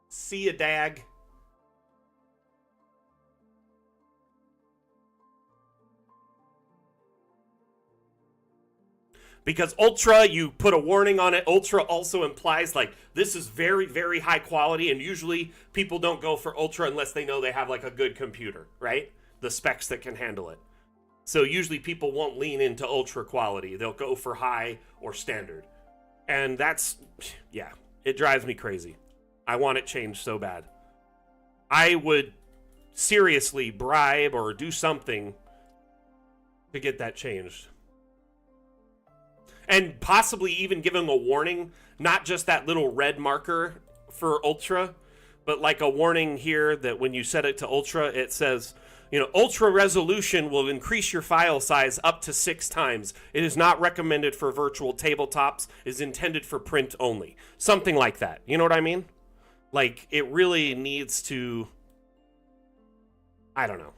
See ya, Dag. Because Ultra, you put a warning on it. Ultra also implies, like, this is very, very high quality, and usually people don't go for Ultra unless they know they have, like, a good computer, right? The specs that can handle it. So usually people won't lean into Ultra quality. They'll go for high or standard. And that's, yeah, it drives me crazy. I want it changed so bad. I would seriously bribe or do something to get that changed. And possibly even give them a warning, not just that little red marker for Ultra, but like a warning here that when you set it to Ultra, it says, you know, Ultra resolution will increase your file size up to 6 times. It is not recommended for virtual tabletops, is intended for print only. Something like that. You know what I mean? Like, it really needs to, I don't know.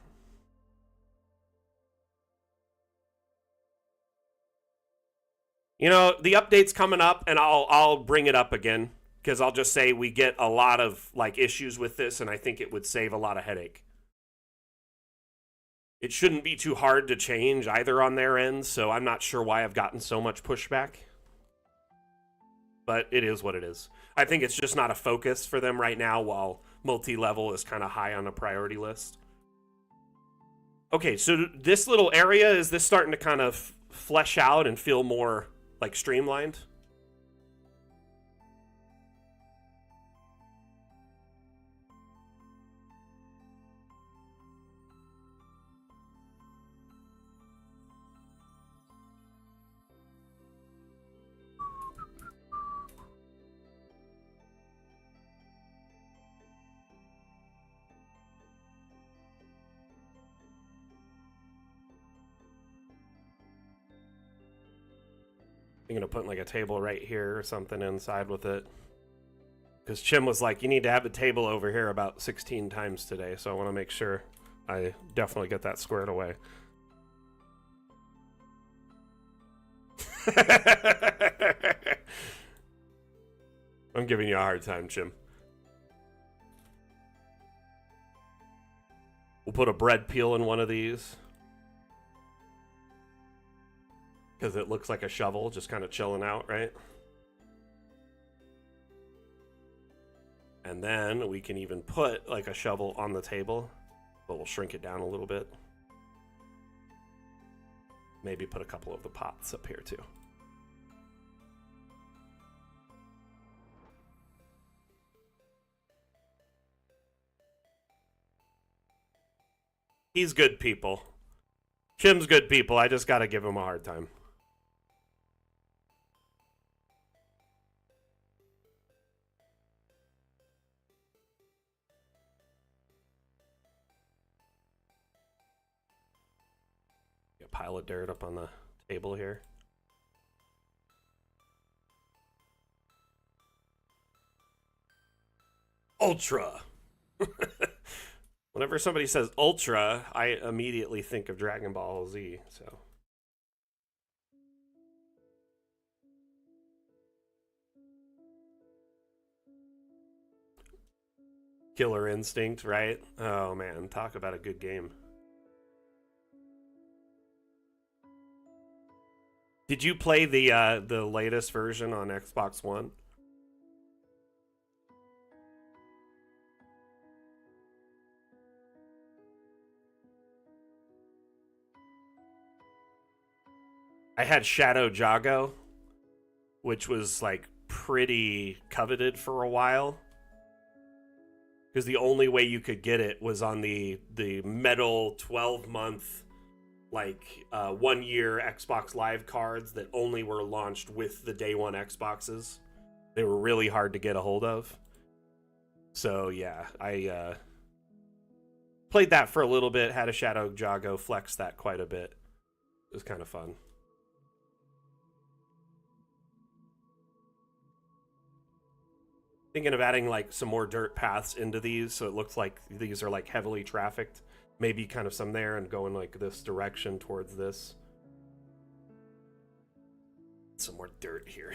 You know, the update's coming up, and I'll bring it up again, because I'll just say we get a lot of, like, issues with this, and I think it would save a lot of headache. It shouldn't be too hard to change either on their end, so I'm not sure why I've gotten so much pushback. But it is what it is. I think it's just not a focus for them right now, while multi-level is kind of high on the priority list. Okay, so this little area, is this starting to kind of flesh out and feel more like streamlined? I'm gonna put like a table right here or something inside with it, because Chim was like, you need to have a table over here about 16 times today, so I want to make sure I definitely get that squared away. I'm giving you a hard time, Chim. We'll put a bread peel in one of these, because it looks like a shovel just kind of chilling out, right? And then we can even put like a shovel on the table, but we'll shrink it down a little bit. Maybe put a couple of the pots up here too. He's good people. Chim's good people. I just gotta give him a hard time. A pile of dirt up on the table here. Ultra. Whenever somebody says Ultra, I immediately think of Dragon Ball Z, so. Killer Instinct, right? Oh man, talk about a good game. Did you play the latest version on Xbox One? I had Shadow Jago, which was like pretty coveted for a while, because the only way you could get it was on the metal 12-month like 1 year Xbox Live cards that only were launched with the day one Xboxes. They were really hard to get a hold of. So yeah, I played that for a little bit, had a Shadow Jago, flexed that quite a bit. It was kind of fun. Thinking of adding like some more dirt paths into these so it looks like these are like heavily trafficked. Maybe kind of some there and going like this direction towards this. Some more dirt here.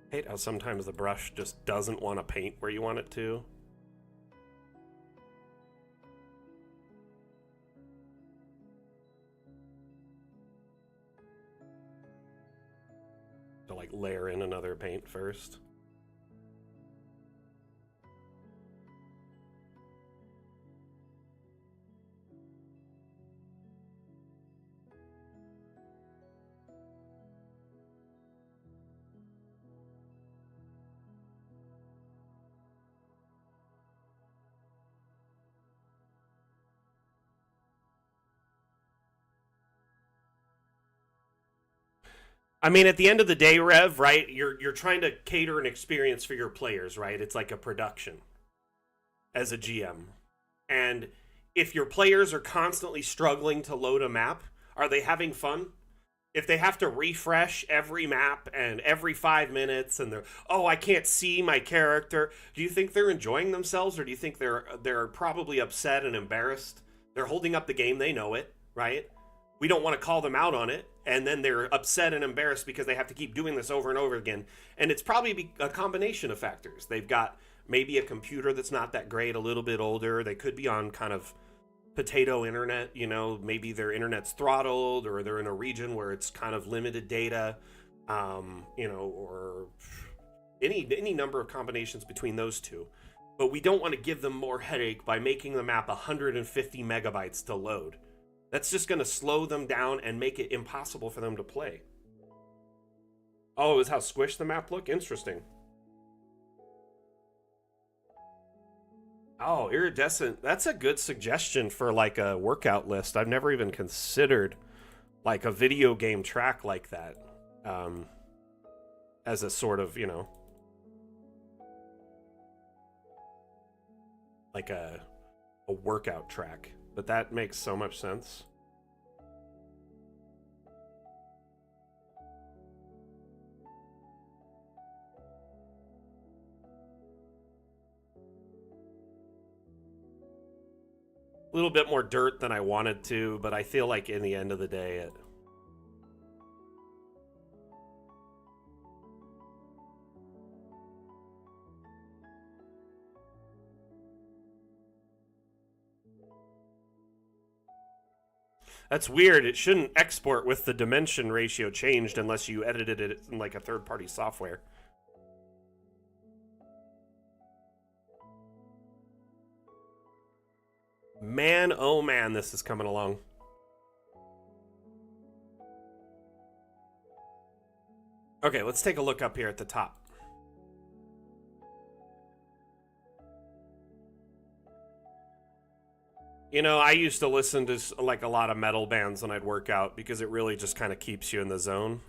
I hate how sometimes the brush just doesn't want to paint where you want it to. To like layer in another paint first. I mean, at the end of the day, Rev, right? You're trying to cater an experience for your players, right? It's like a production as a GM. And if your players are constantly struggling to load a map, are they having fun? If they have to refresh every map and every 5 minutes and they're, oh, I can't see my character, do you think they're enjoying themselves, or do you think they're probably upset and embarrassed? They're holding up the game, they know it, right? We don't want to call them out on it, and then they're upset and embarrassed because they have to keep doing this over and over again. And it's probably a combination of factors. They've got maybe a computer that's not that great, a little bit older. They could be on kind of potato internet, you know, maybe their internet's throttled, or they're in a region where it's kind of limited data, you know, or any number of combinations between those two. But we don't want to give them more headache by making the map 150 megabytes to load. That's just going to slow them down and make it impossible for them to play. Oh, is how squished the map look? Interesting. Oh, iridescent. That's a good suggestion for like a workout list. I've never even considered like a video game track like that, as a sort of, you know, like a workout track. But that makes so much sense. A little bit more dirt than I wanted to, but I feel like in the end of the day, it... That's weird. It shouldn't export with the dimension ratio changed unless you edited it in like a third-party software. Man, oh man, this is coming along. Okay, let's take a look up here at the top. You know, I used to listen to like a lot of metal bands when I'd work out because it really just kind of keeps you in the zone.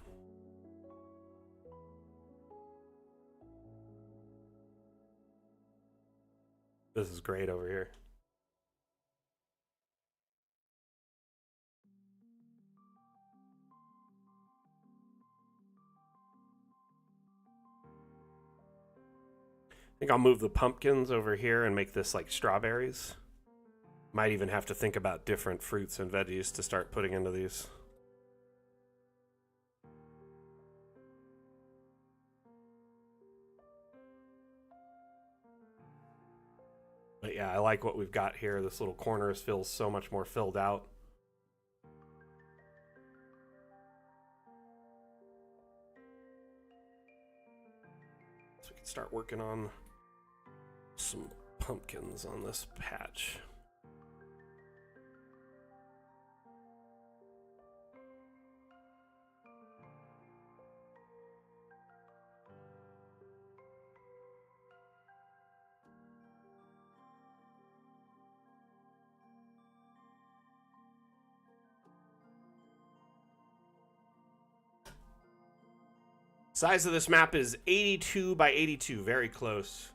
This is great over here. I think I'll move the pumpkins over here and make this like strawberries. Might even have to think about different fruits and veggies to start putting into these. But yeah, I like what we've got here. This little corner feels so much more filled out. So we can start working on some pumpkins on this patch. Size of this map is 82 by 82, very close.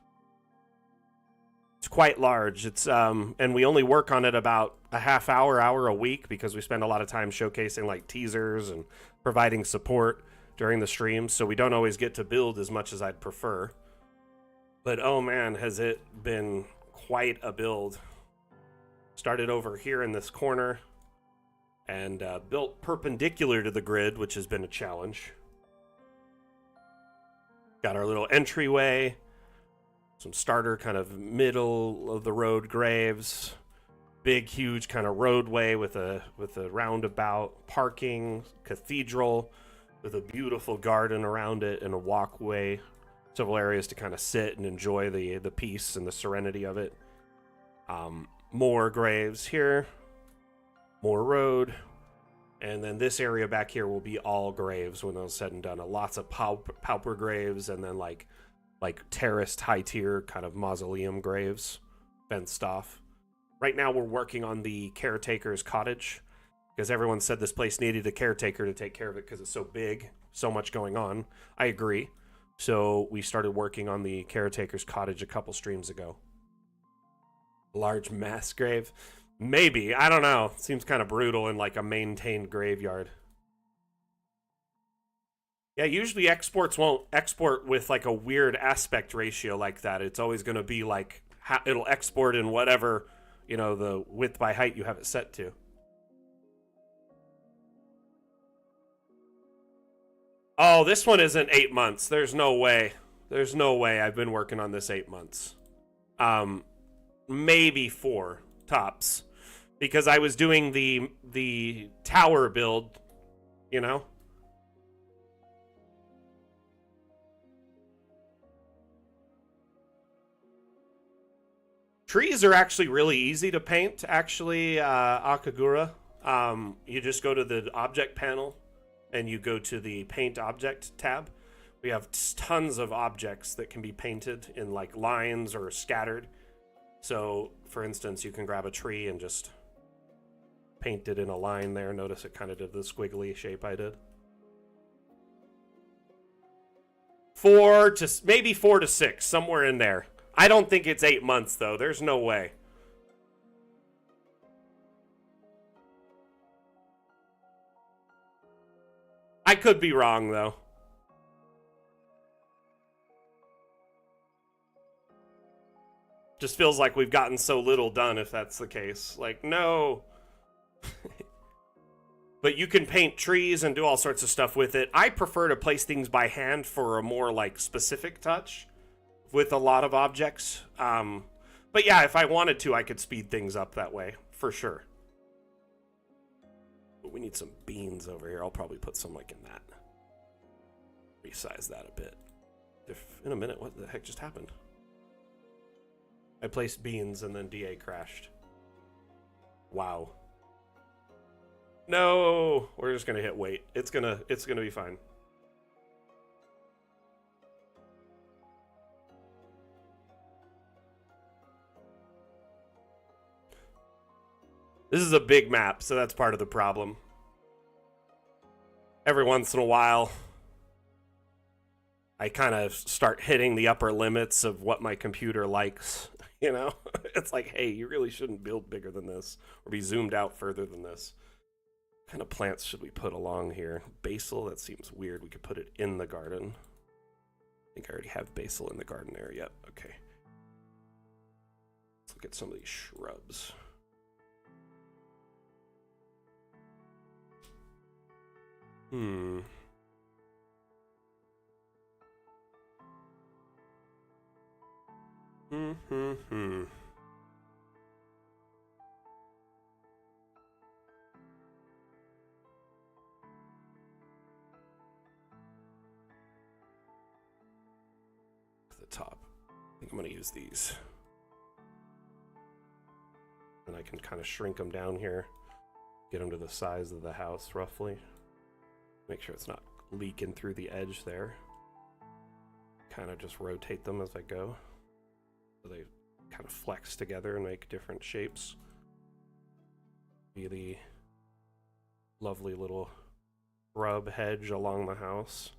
It's quite large. It's and we only work on it about a half hour a week because we spend a lot of time showcasing like teasers and providing support during the streams, so we don't always get to build as much as I'd prefer. But oh man, has it been quite a build. Started over here in this corner and built perpendicular to the grid, which has been a challenge. Got our little entryway, some starter kind of middle of the road graves, big huge kind of roadway with a roundabout, parking, cathedral with a beautiful garden around it and a walkway, several areas to kind of sit and enjoy the peace and the serenity of it. More graves here, more road. And then this area back here will be all graves when it's said and done. Lots of pauper graves, and then like terraced high tier kind of mausoleum graves, fenced off. Right now we're working on the caretaker's cottage because everyone said this place needed a caretaker to take care of it because it's so big, so much going on. I agree. So we started working on the caretaker's cottage a couple streams ago. Large mass grave. Maybe. I don't know. Seems kind of brutal in like a maintained graveyard. Yeah, usually exports won't export with like a weird aspect ratio like that. It's always going to be like, it'll export in whatever, you know, the width by height you have it set to. Oh, this one isn't 8 months. There's no way. There's no way I've been working on this 8 months. Maybe 4 tops. Because I was doing the tower build, you know? Trees are actually really easy to paint, actually, Akagura. You just go to the object panel and you go to the paint object tab. We have tons of objects that can be painted in like lines or scattered. So, for instance, you can grab a tree and just paint it in a line there. Notice it kind of did the squiggly shape I did. Maybe 4 to 6, somewhere in there. I don't think it's 8 months, though. There's no way. I could be wrong, though. Just feels like we've gotten so little done if that's the case. Like, no. But you can paint trees and do all sorts of stuff with it. I prefer to place things by hand for a more, like, specific touch with a lot of objects. But yeah, if I wanted to, I could speed things up that way, for sure. But we need some beans over here. I'll probably put some, like, in that. Resize that a bit. In a minute, what the heck just happened? I placed beans and then DA crashed. Wow. No, we're just gonna hit wait. It's gonna be fine. This is a big map, so that's part of the problem. Every once in a while, I kind of start hitting the upper limits of what my computer likes. You know, it's like, hey, you really shouldn't build bigger than this or be zoomed out further than this. What kind of plants should we put along here? Basil, that seems weird. We could put it in the garden. I think I already have basil in the garden area. Yep, okay. Let's look at some of these shrubs. Hmm. Hmm. The top. I think I'm going to use these. And I can kind of shrink them down here. Get them to the size of the house, roughly. Make sure it's not leaking through the edge there. Kind of just rotate them as I go. So they kind of flex together and make different shapes. Be the lovely little shrub hedge along the house.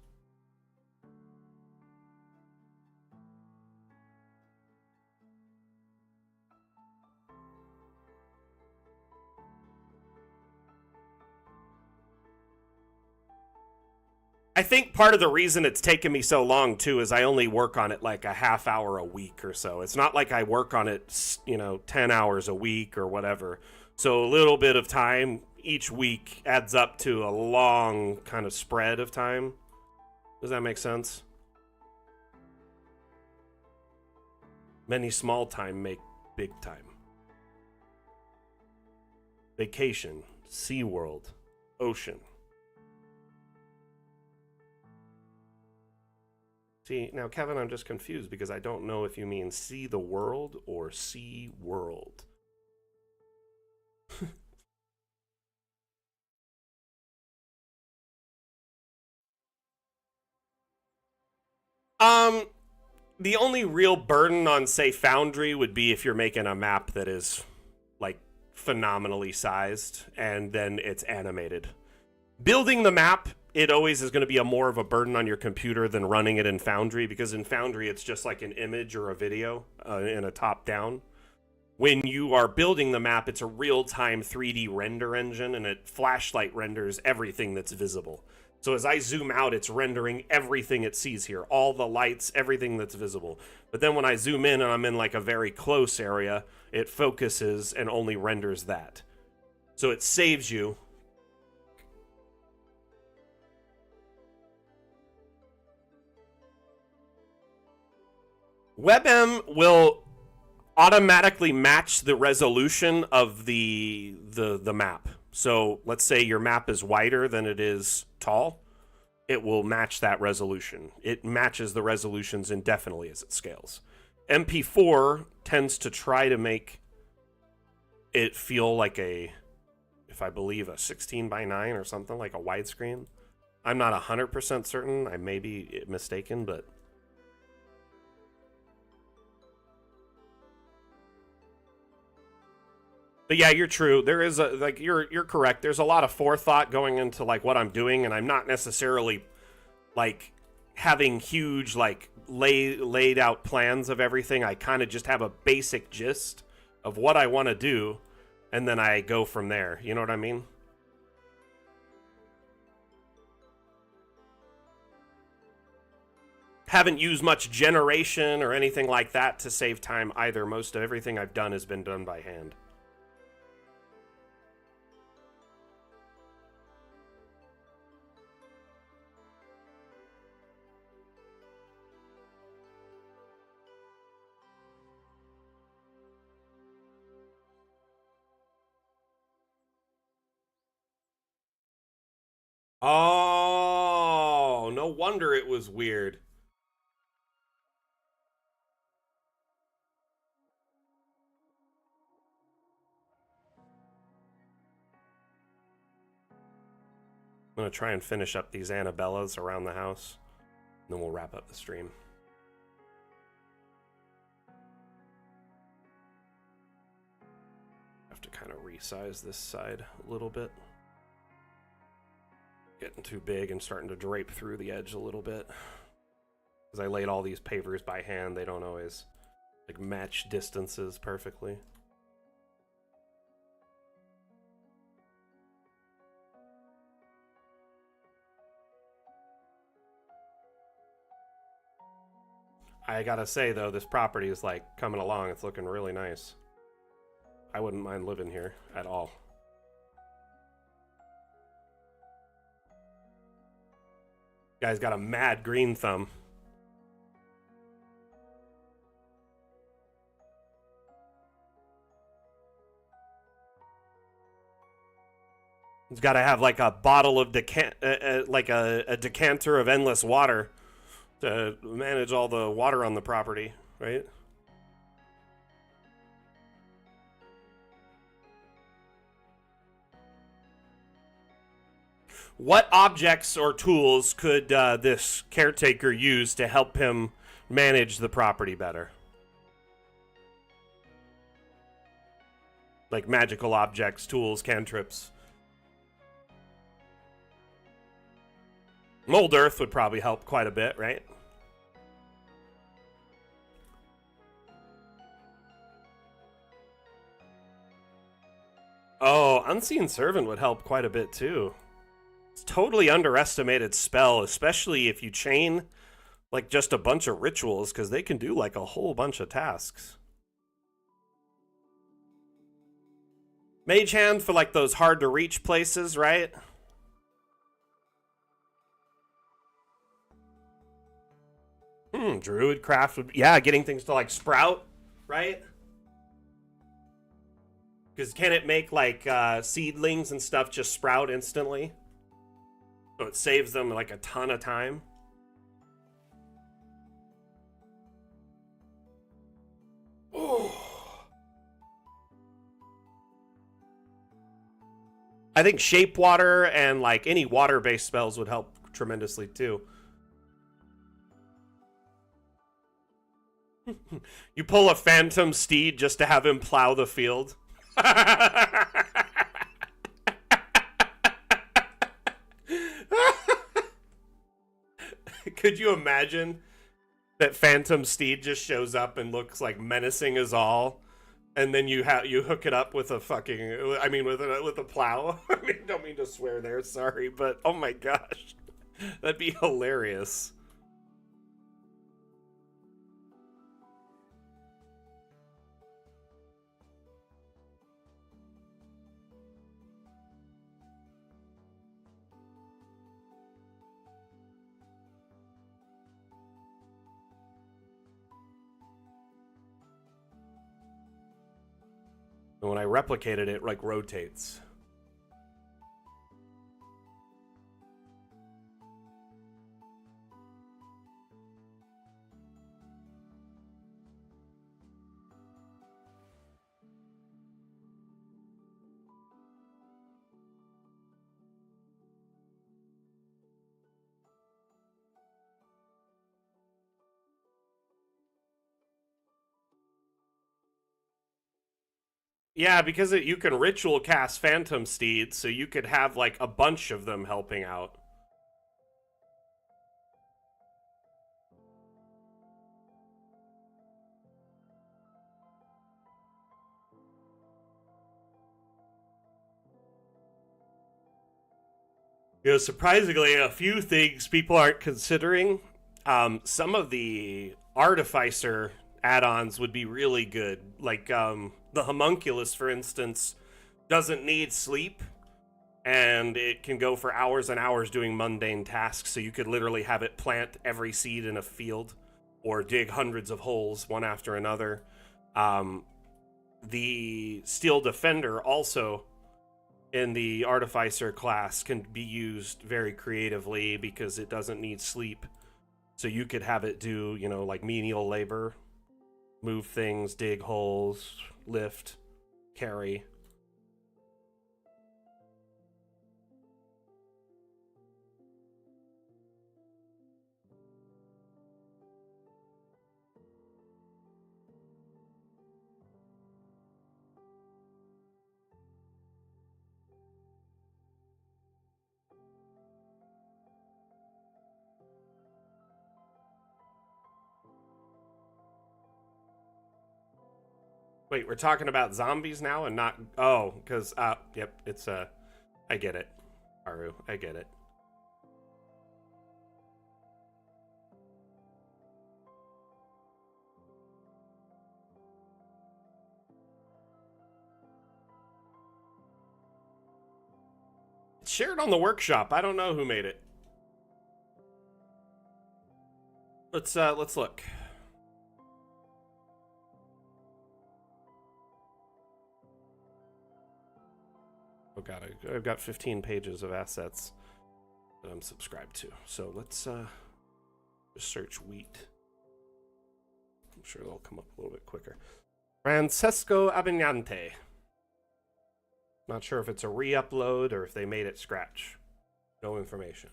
I think part of the reason it's taken me so long too is I only work on it like a half hour a week or so. It's not like I work on it, 10 hours a week or whatever. So a little bit of time each week adds up to a long kind of spread of time. Does that make sense? Many small time make big time. Vacation, SeaWorld, ocean. See, now, Kevin, I'm just confused because I don't know if you mean see the world or see world. The only real burden on, say, Foundry would be if you're making a map that is, like, phenomenally sized and then it's animated. Building the map, it always is going to be more of a burden on your computer than running it in Foundry, because in Foundry it's just like an image or a video in a top-down. When you are building the map, it's a real-time 3D render engine, and it flashlight renders everything that's visible. So as I zoom out, it's rendering everything it sees here, all the lights, everything that's visible. But then when I zoom in and I'm in like a very close area, it focuses and only renders that. So it saves you. WebM will automatically match the resolution of the map. So let's say your map is wider than it is tall. It will match that resolution. It matches the resolutions indefinitely as it scales. MP4 tends to try to make it feel like if I believe, a 16 by 9 or something, like a widescreen. I'm not 100% certain. I may be mistaken, but... But yeah, you're true. There is you're correct. There's a lot of forethought going into like what I'm doing, and I'm not necessarily like having huge like laid out plans of everything. I kind of just have a basic gist of what I want to do, and then I go from there. You know what I mean? Haven't used much generation or anything like that to save time either. Most of everything I've done has been done by hand. Oh, no wonder it was weird. I'm going to try and finish up these Annabellas around the house, and then we'll wrap up the stream. Have to kind of resize this side a little bit. Getting too big and starting to drape through the edge a little bit. Because I laid all these pavers by hand, they don't always like match distances perfectly. I gotta say though, this property is like coming along. It's looking really nice. I wouldn't mind living here at all. Guy's got a mad green thumb. He's got to have like a bottle of like a decanter of endless water to manage all the water on the property, right? What objects or tools could this caretaker use to help him manage the property better? Like magical objects, tools, cantrips. Mold earth would probably help quite a bit, right? Oh, unseen servant would help quite a bit too. It's totally underestimated spell, especially if you chain like just a bunch of rituals, because they can do like a whole bunch of tasks. Mage hand for like those hard to reach places, right? Druid craft would, yeah, getting things to like sprout, right? Because can it make like seedlings and stuff just sprout instantly? So it saves them like a ton of time. Oh. I think shape water and like any water-based spells would help tremendously too. You pull a phantom steed just to have him plow the field. Could you imagine that phantom steed just shows up and looks like menacing as all, and then you hook it up with a fucking, I mean, with a plow. I mean, don't mean to swear there, sorry, but oh my gosh, that'd be hilarious. And when I replicated it, like rotates. Yeah, because you can ritual cast phantom steeds, so you could have like a bunch of them helping out. You know, surprisingly, a few things people aren't considering. Some of the artificer add-ons would be really good. Like the homunculus, for instance, doesn't need sleep, and it can go for hours and hours doing mundane tasks. So you could literally have it plant every seed in a field, or dig hundreds of holes one after another. The steel defender also in the artificer class can be used very creatively because it doesn't need sleep. So you could have it do, you know, like menial labor, move things, dig holes, lift, carry. Wait, we're talking about zombies now and not... Oh, because, yep, it's, I get it. Haru, I get it. It's shared on the workshop. I don't know who made it. Let's look. Oh god, I've got 15 pages of assets that I'm subscribed to. So let's just search wheat. I'm sure they'll come up a little bit quicker. Francesco Abignante. Not sure if it's a re-upload or if they made it scratch. No information.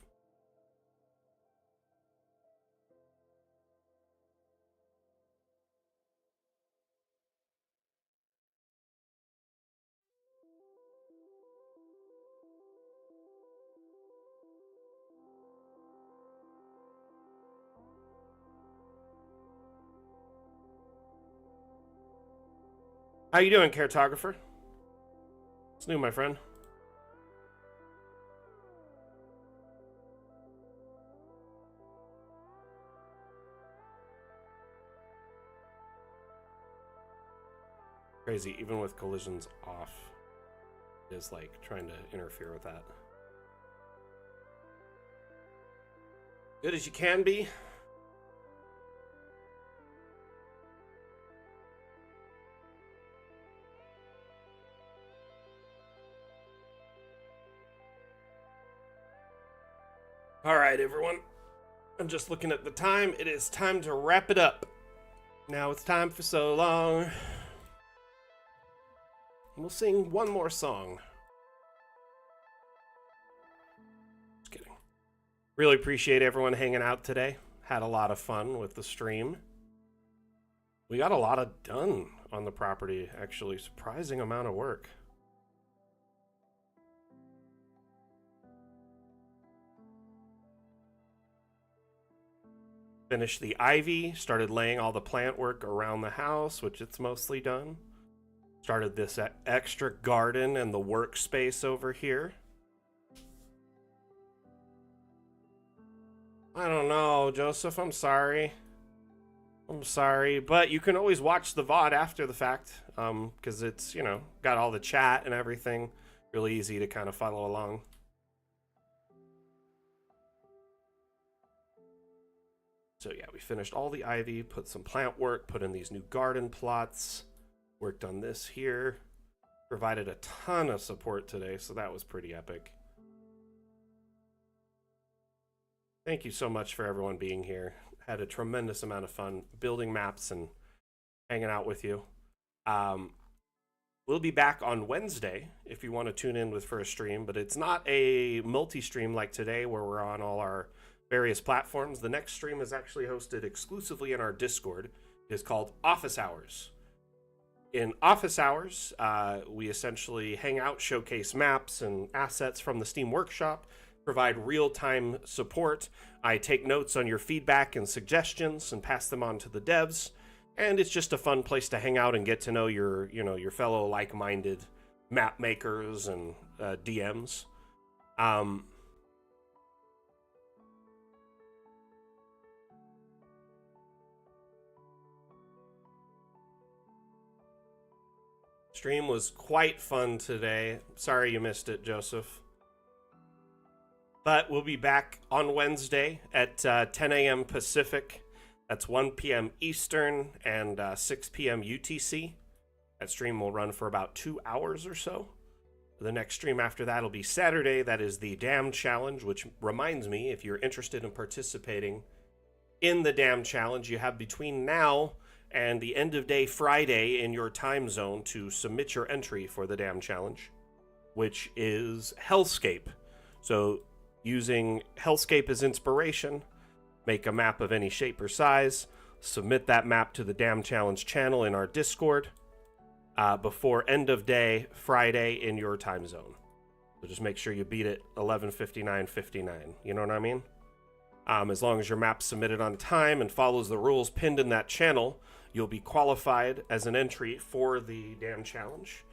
How you doing, cartographer? It's new, my friend. Crazy, even with collisions off, it is like trying to interfere with that. Good as you can be. All right, everyone. I'm just looking at the time. It is time to wrap it up. Now it's time for so long. We'll sing one more song. Just kidding. Really appreciate everyone hanging out today. Had a lot of fun with the stream. We got a lot of done on the property, actually. Surprising amount of work. Finished the ivy, started laying all the plant work around the house, which it's mostly done. Started this extra garden and the workspace over here. I don't know, Joseph, I'm sorry. I'm sorry, but you can always watch the VOD after the fact, because it's, you know, got all the chat and everything. Really easy to kind of follow along. So yeah, we finished all the ivy, put some plant work, put in these new garden plots, worked on this here, provided a ton of support today, so that was pretty epic. Thank you so much for everyone being here. Had a tremendous amount of fun building maps and hanging out with you. We'll be back on Wednesday if you want to tune in for a stream, but it's not a multi-stream like today where we're on all our various platforms. The next stream is actually hosted exclusively in our Discord. It is called Office Hours. In Office Hours, we essentially hang out, showcase maps and assets from the Steam Workshop, provide real-time support. I take notes on your feedback and suggestions and pass them on to the devs. And it's just a fun place to hang out and get to know your fellow like-minded map makers and DMs. Stream was quite fun today. Sorry you missed it, Joseph. But we'll be back on Wednesday at 10 a.m. Pacific. That's 1 p.m. Eastern and 6 p.m. UTC. That stream will run for about 2 hours or so. The next stream after that will be Saturday. That is the Dam Challenge, which reminds me, if you're interested in participating in the Dam Challenge, you have between now and the end of day Friday in your time zone to submit your entry for the Dam Challenge, which is Hellscape. So using Hellscape as inspiration, make a map of any shape or size, submit that map to the Dam Challenge channel in our Discord before end of day Friday in your time zone. So just make sure you beat it 11:59:59. You know what I mean? As long as your map's submitted on time and follows the rules pinned in that channel, you'll be qualified as an entry for the Dam Challenge.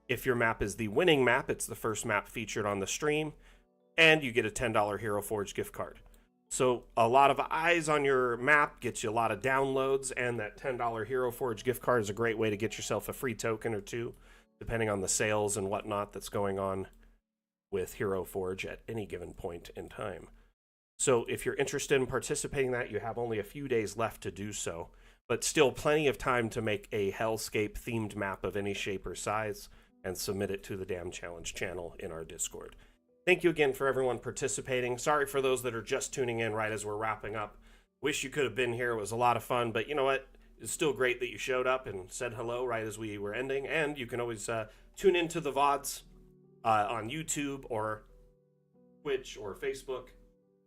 If your map is the winning map, it's the first map featured on the stream, and you get a $10 Hero Forge gift card. So a lot of eyes on your map gets you a lot of downloads, and that $10 Hero Forge gift card is a great way to get yourself a free token or two, depending on the sales and whatnot that's going on with Hero Forge at any given point in time. So if you're interested in participating in that, you have only a few days left to do so, but still plenty of time to make a Hellscape themed map of any shape or size and submit it to the Dam Challenge channel in our Discord. Thank you again for everyone participating. Sorry for those that are just tuning in right as we're wrapping up. Wish you could have been here. It was a lot of fun, but you know what? It's still great that you showed up and said hello right as we were ending, and you can always tune into the VODs on YouTube or Twitch or Facebook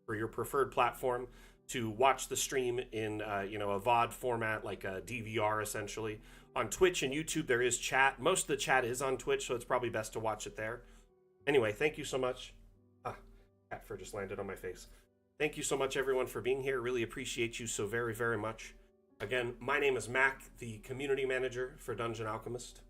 or your preferred platform to watch the stream in a VOD format, like a DVR essentially. On Twitch and YouTube there is chat. Most of the chat is on Twitch, so it's probably best to watch it there. Anyway, thank you so much. Cat fur just landed on my face. Thank you so much everyone for being here. Really appreciate you so very, very much. Again, my name is Mac, the community manager for Dungeon Alchemist.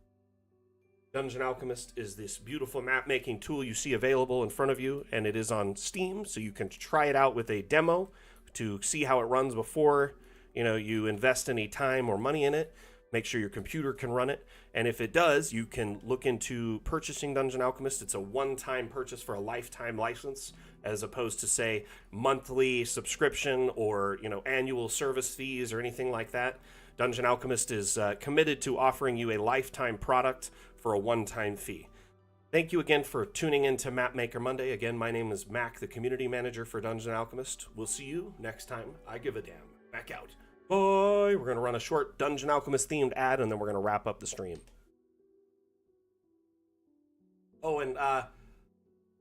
Dungeon Alchemist is this beautiful map making tool you see available in front of you, and it is on Steam, so you can try it out with a demo to see how it runs before you invest any time or money in it. make sure your computer can run it. And if it does, you can look into purchasing Dungeon Alchemist. It's a one-time purchase for a lifetime license, as opposed to, say, monthly subscription or, annual service fees or anything like that. Dungeon Alchemist is committed to offering you a lifetime product for a one-time fee. Thank you again for tuning in to Mapmaker Monday. Again, my name is Mac, the community manager for Dungeon Alchemist. We'll see you next time I give a damn. Mac out. Bye. We're going to run a short Dungeon Alchemist themed ad, and then we're going to wrap up the stream. Oh, and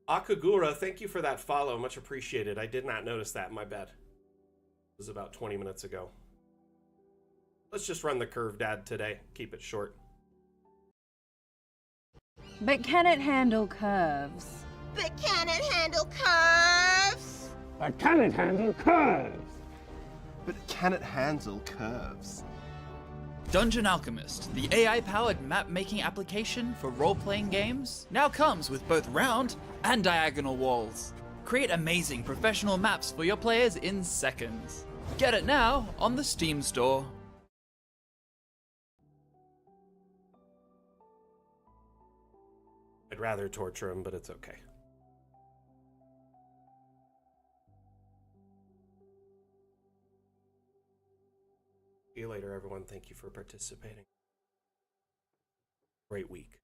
Akagura, thank you for that follow. Much appreciated. I did not notice that. My bad. It was about 20 minutes ago. Let's just run the curved ad today. Keep it short. But can it handle curves? But can it handle curves? But can it handle curves? But can it handle curves? Dungeon Alchemist, the AI-powered map-making application for role-playing games, now comes with both round and diagonal walls. Create amazing professional maps for your players in seconds. Get it now on the Steam store. I'd rather torture him, but it's okay. See you later, everyone. Thank you for participating. Great week.